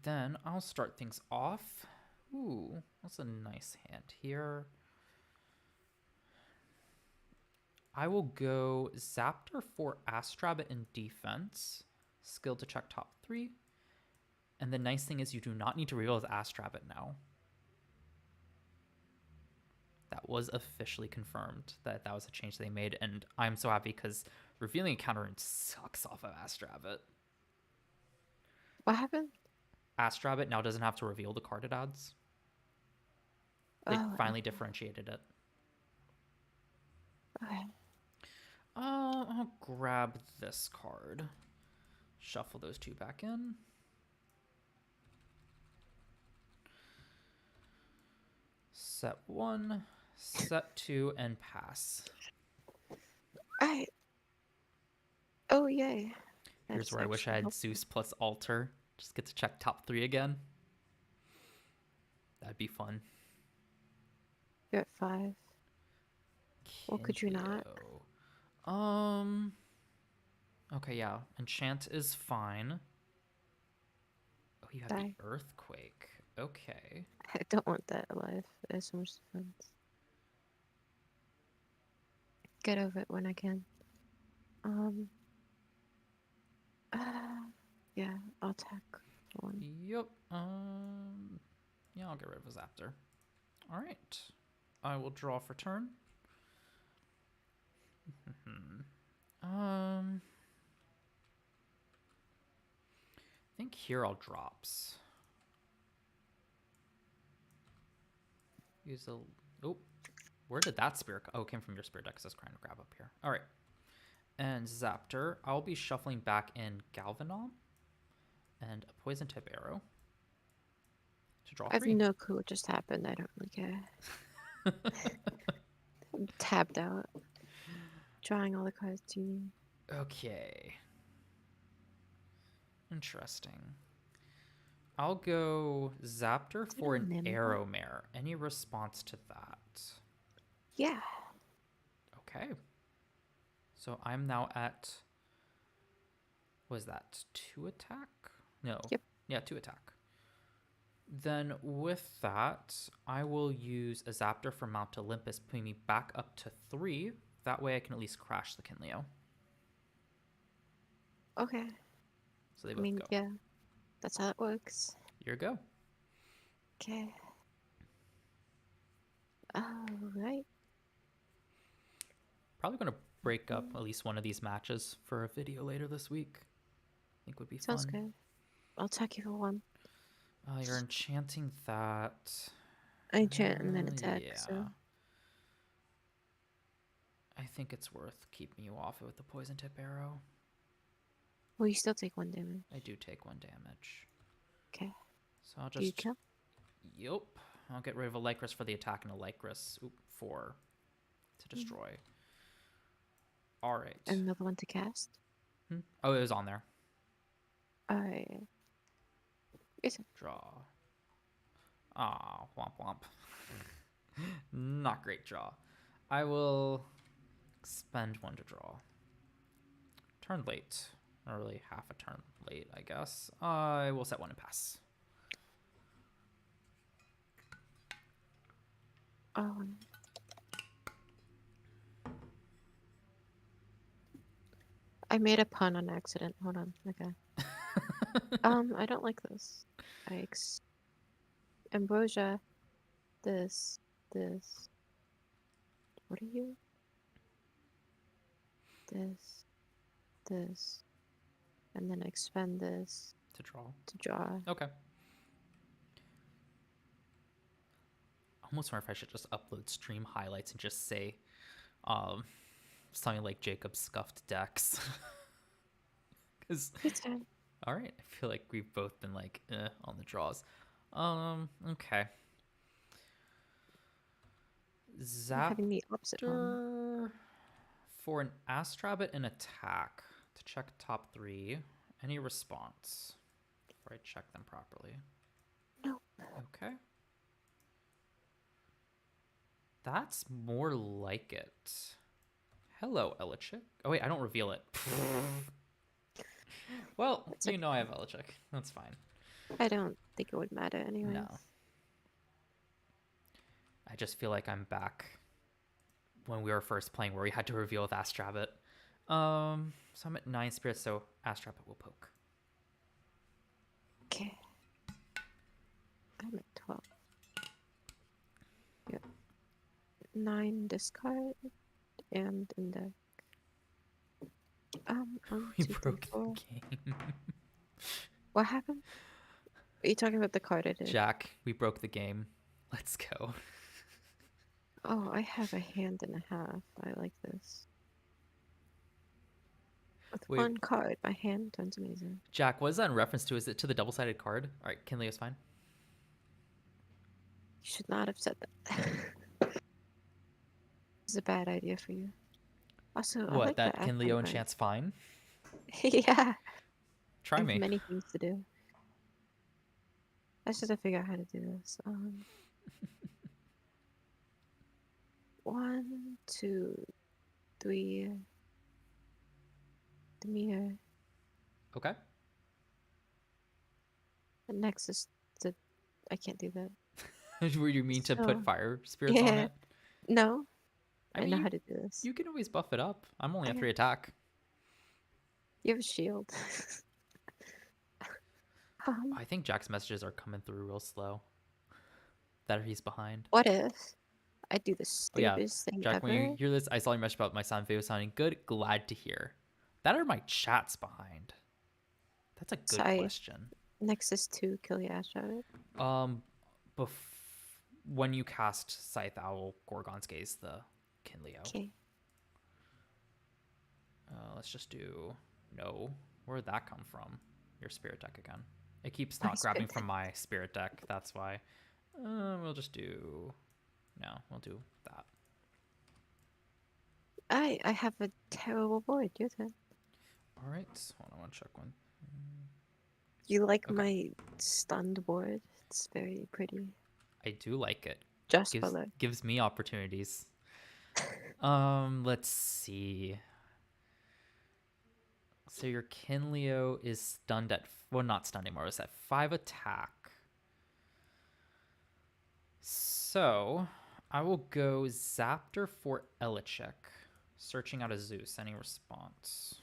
Then I'll start things off. Ooh, that's a nice hand here. I will go Zaptor for Astrabit in defense. Skill to check top 3. And the nice thing is you do not need to reveal as Astrabit now. That was officially confirmed that that was a change they made, and I'm so happy because revealing a counter rune sucks off of Astrabit. What happened? Astrabit now doesn't have to reveal the card it adds. They Oh, finally differentiated it. okay. I'll grab this card. Shuffle those 2 back in. Set 1, set 2, and pass. Alright. Oh, yay. Here's That's where I wish I actually had helpful. Zeus plus Alter. Just get to check top 3 again. That'd be fun. You're at 5. Well, could you not? Kinjo. Okay, yeah. Enchant is fine. Oh, you have Die. the Earthquake. Okay. I don't want that alive. There's so much defense. Get over it when I can. Uh, yeah, I'll attack one. Yep. Yeah, I'll get rid of his Zaptor. All right. I will draw for turn. I think here I'll drops. Use a. Oh, where did that spirit? Oh, it came from your spirit deck. 'Cause I was trying to grab up here. All right. And Zaptor, I'll be shuffling back in Galvanom and a poison tip arrow to draw I have 3. no clue what just happened. I don't really care. I'm tapped out. Drawing all the cards you need. Okay. Interesting. I'll go Zaptor Is it for a an nimble? arrow mare. Any response to that? Yeah. Okay. So I'm now at. Was that 2 attack? No. Yep. Yeah, 2 attack. Then with that, I will use a Zaptor for Mount Olympus, putting me back up to 3. That way I can at least crash the Kinleo. Okay. So they I both mean, go. yeah. That's how it works. Your go. Okay. Alright. Probably going to break up at least one of these matches for a video later this week. I think would be Sounds fun. good. I'll attack you for 1. You're enchanting that. I enchant and then attack, Yeah. so. I think it's worth keeping you off it with the poison tip arrow. Well, you still take 1 damage. I do take 1 damage. Okay. So I'll Do you just. kill? Yep. I'll get rid of a Lycris for the attack and a Lycris for to destroy. All right. Another one to cast? Oh, it was on there. Alright. Yes. Draw. Ah, womp womp. Not great draw. I will spend 1 to draw. Turn late. Or really half a turn late, I guess. I will set 1 and pass. I made a pun on accident. Hold on. Okay. I don't like this. Ambrosia. This. What are you? This. And then expend this To draw. to draw. Okay. I almost wonder if I should just upload stream highlights and just say something like Jacob scuffed decks. Because It's fine. all right, I feel like we've both been like on the draws. Okay. I'm having the opposite one. Zaptor for an Astrabit and attack to check top 3. Any response before I check them properly? No. Okay. That's more like it. Hello, Elichik. Oh wait, I don't reveal it. Well, It's you okay. know I have Elichik. That's fine. I don't think it would matter anyways. No. I just feel like I'm back when we were first playing where we had to reveal with Astrabbit. So I'm at 9 spirits, so Astrabbit will poke. Okay. I'm at 12. Yep. 9 discard and in the 1, We 2, 3, broke 4. the game. What happened? Are you talking about the card I did? Jack, we broke the game. Let's go. Oh, I have a hand and a half. I like this. With Wait, 1 card, my hand turns amazing. Jack, what is that in reference to? Is it to the double-sided card? All right, Kinleo's fine. You should not have said that. It's a bad idea for you. Also, I What, like the that Aspen Kinleo card. enchants fine? Yeah, Try I have me. many things to do. I just have to figure out how to do this. 1, 2, 3. The mirror. Okay. And next is the. I can't do that. Were you mean to put So, fire spirits on yeah. it? No, I I mean, know how to do this. you can always buff it up. I'm only at Okay. 3 attack. You have a shield. I think Jack's messages are coming through real slow. That he's behind. What if I do the Oh yeah, stupidest thing Jack, when you ever? hear this, I saw your message about my sound video sounding good. Glad to hear. That are my chats behind? That's a good Sorry. question. Nexus 2 kill your Astro. Bef- when you cast Scythe Owl, Gorgon's Gaze, the Kinleo. Okay. Let's just do no. Where'd that come from? Your spirit deck again. It keeps My not grabbing spirit from my spirit deck. That's why. We'll just do. No, we'll do that. I have a terrible board. Your turn. All right. Hold on, I want to check one. You like Okay. my stunned board? It's very pretty. I do like it. Just for look. Gives me opportunities. Let's see. So your Kinleo is stunned at, well, not stunned anymore. It's at 5 attack. So I will go Zaptor for Elichek. Searching out a Zeus. Any response?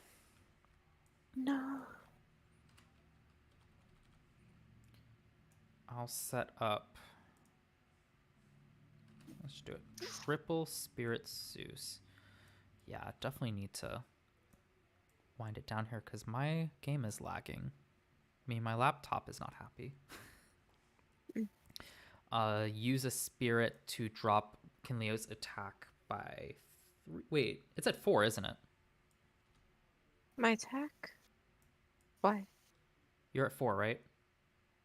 No. I'll set up. Let's do it. Triple Spirit Zeus. Yeah, definitely need to wind it down here because my game is lagging. I mean, my laptop is not happy. Use a spirit to drop Kinleo's attack by 3. Wait, it's at 4, isn't it? My attack? Why? You're at 4, right?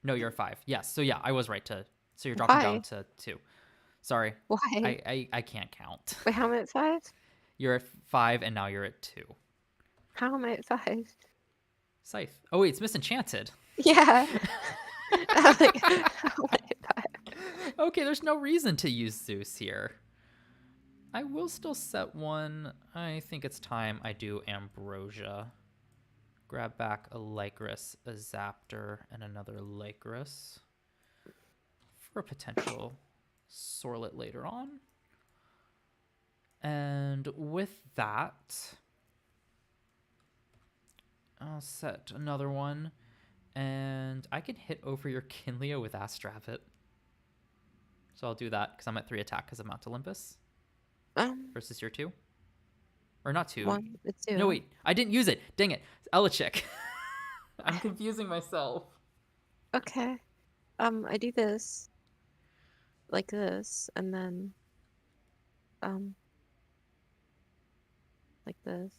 No, you're at 5. Yes. So yeah, I was right to. So you're dropping down to 2. Sorry. Why? I can't count. Wait, how am I at 5? You're at 5 and now you're at 2. How am I at 5? Scythe. Oh wait, it's misenchanted. Yeah. I'm like, how am I at 5? Okay, there's no reason to use Zeus here. I will still set one. I think it's time I do Ambrosia. Grab back a Lycris, a Zaptor, and another Lycris for a potential Sorlet later on. And with that, I'll set another one. And I can hit over your Kinleo with Astrabbit. So I'll do that because I'm at 3 attack because I'm Mount Olympus. Versus your 2. Or not 2. 1, it's 0. No, wait. I didn't use it. Dang it. Elichik. I'm confusing myself. Okay. I do this. Like this, and then, like this.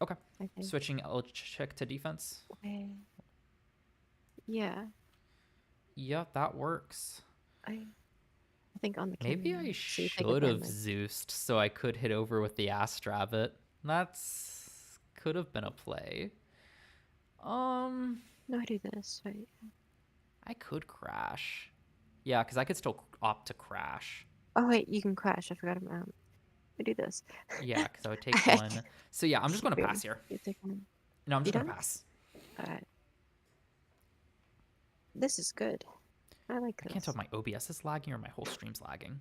Okay. I think. Switching Elichik to defense. Okay. Yeah. Yeah, that works. I think on the Maybe camera, I so you take should have advantage. Zeused so I could hit over with the Astrabbit. That's could have been a play. No, I do this, right? I could crash. Yeah, because I could still opt to crash. Oh wait, you can crash. I forgot about. I do this. Yeah, because I would take one. So yeah, I'm just going to Wait, pass here. you take one. No, I'm You just going to done? pass. Alright. This is good. I like I can't tell this. if my OBS is lagging or my whole stream's lagging.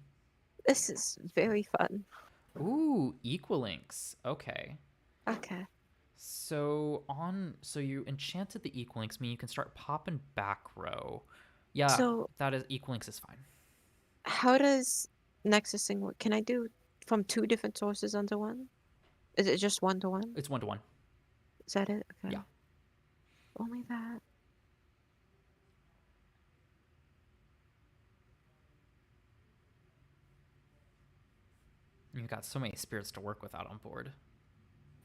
This is very fun. Ooh, Equalinks. Okay. Okay. So you enchanted the Equalinks, mean you can start popping back row. Yeah, So that is Equalinks is fine. how does Nexusing work? Can I do from two different sources onto one? Is it just one to one? It's 1-to-1. Is that it? Okay. Yeah. Only that. You've got so many spirits to work with out on board.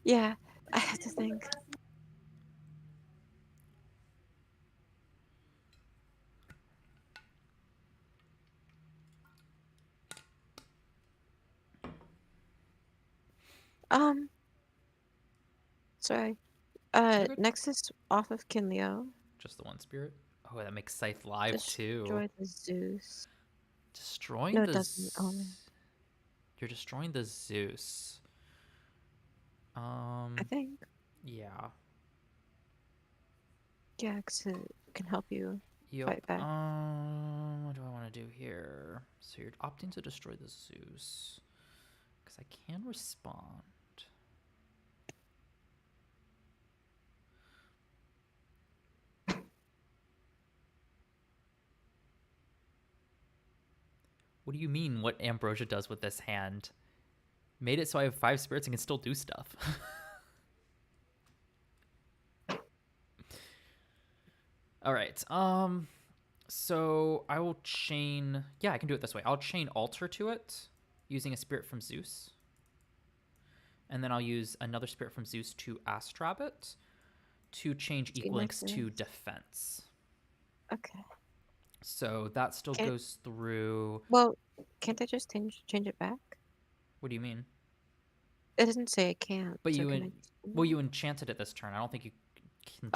Yeah, I have to think. Um, sorry. You're good. Nexus off of Kinleo. Just the one spirit. Oh, that makes Scythe live too. Destroy the Zeus. Destroying No, it the. doesn't. Oh, no. You're destroying the Zeus. I think. Yeah. Yeah, 'cause it can help you Yep. fight back. What do I want to do here? So you're opting to destroy the Zeus. Because I can respond. What do you mean what Ambrosia does with this hand? Made it so I have 5 spirits and can still do stuff. All right. So I will chain. Yeah, I can do it this way. I'll chain Altar to it using a spirit from Zeus. And then I'll use another spirit from Zeus to Astrab it to change See Equalinks to Nexus. defense. Okay. So that still Can't, goes through. well, can't I just change it back? What do you mean? It doesn't say I can't, But so you can I well, you enchanted it this turn. I don't think you can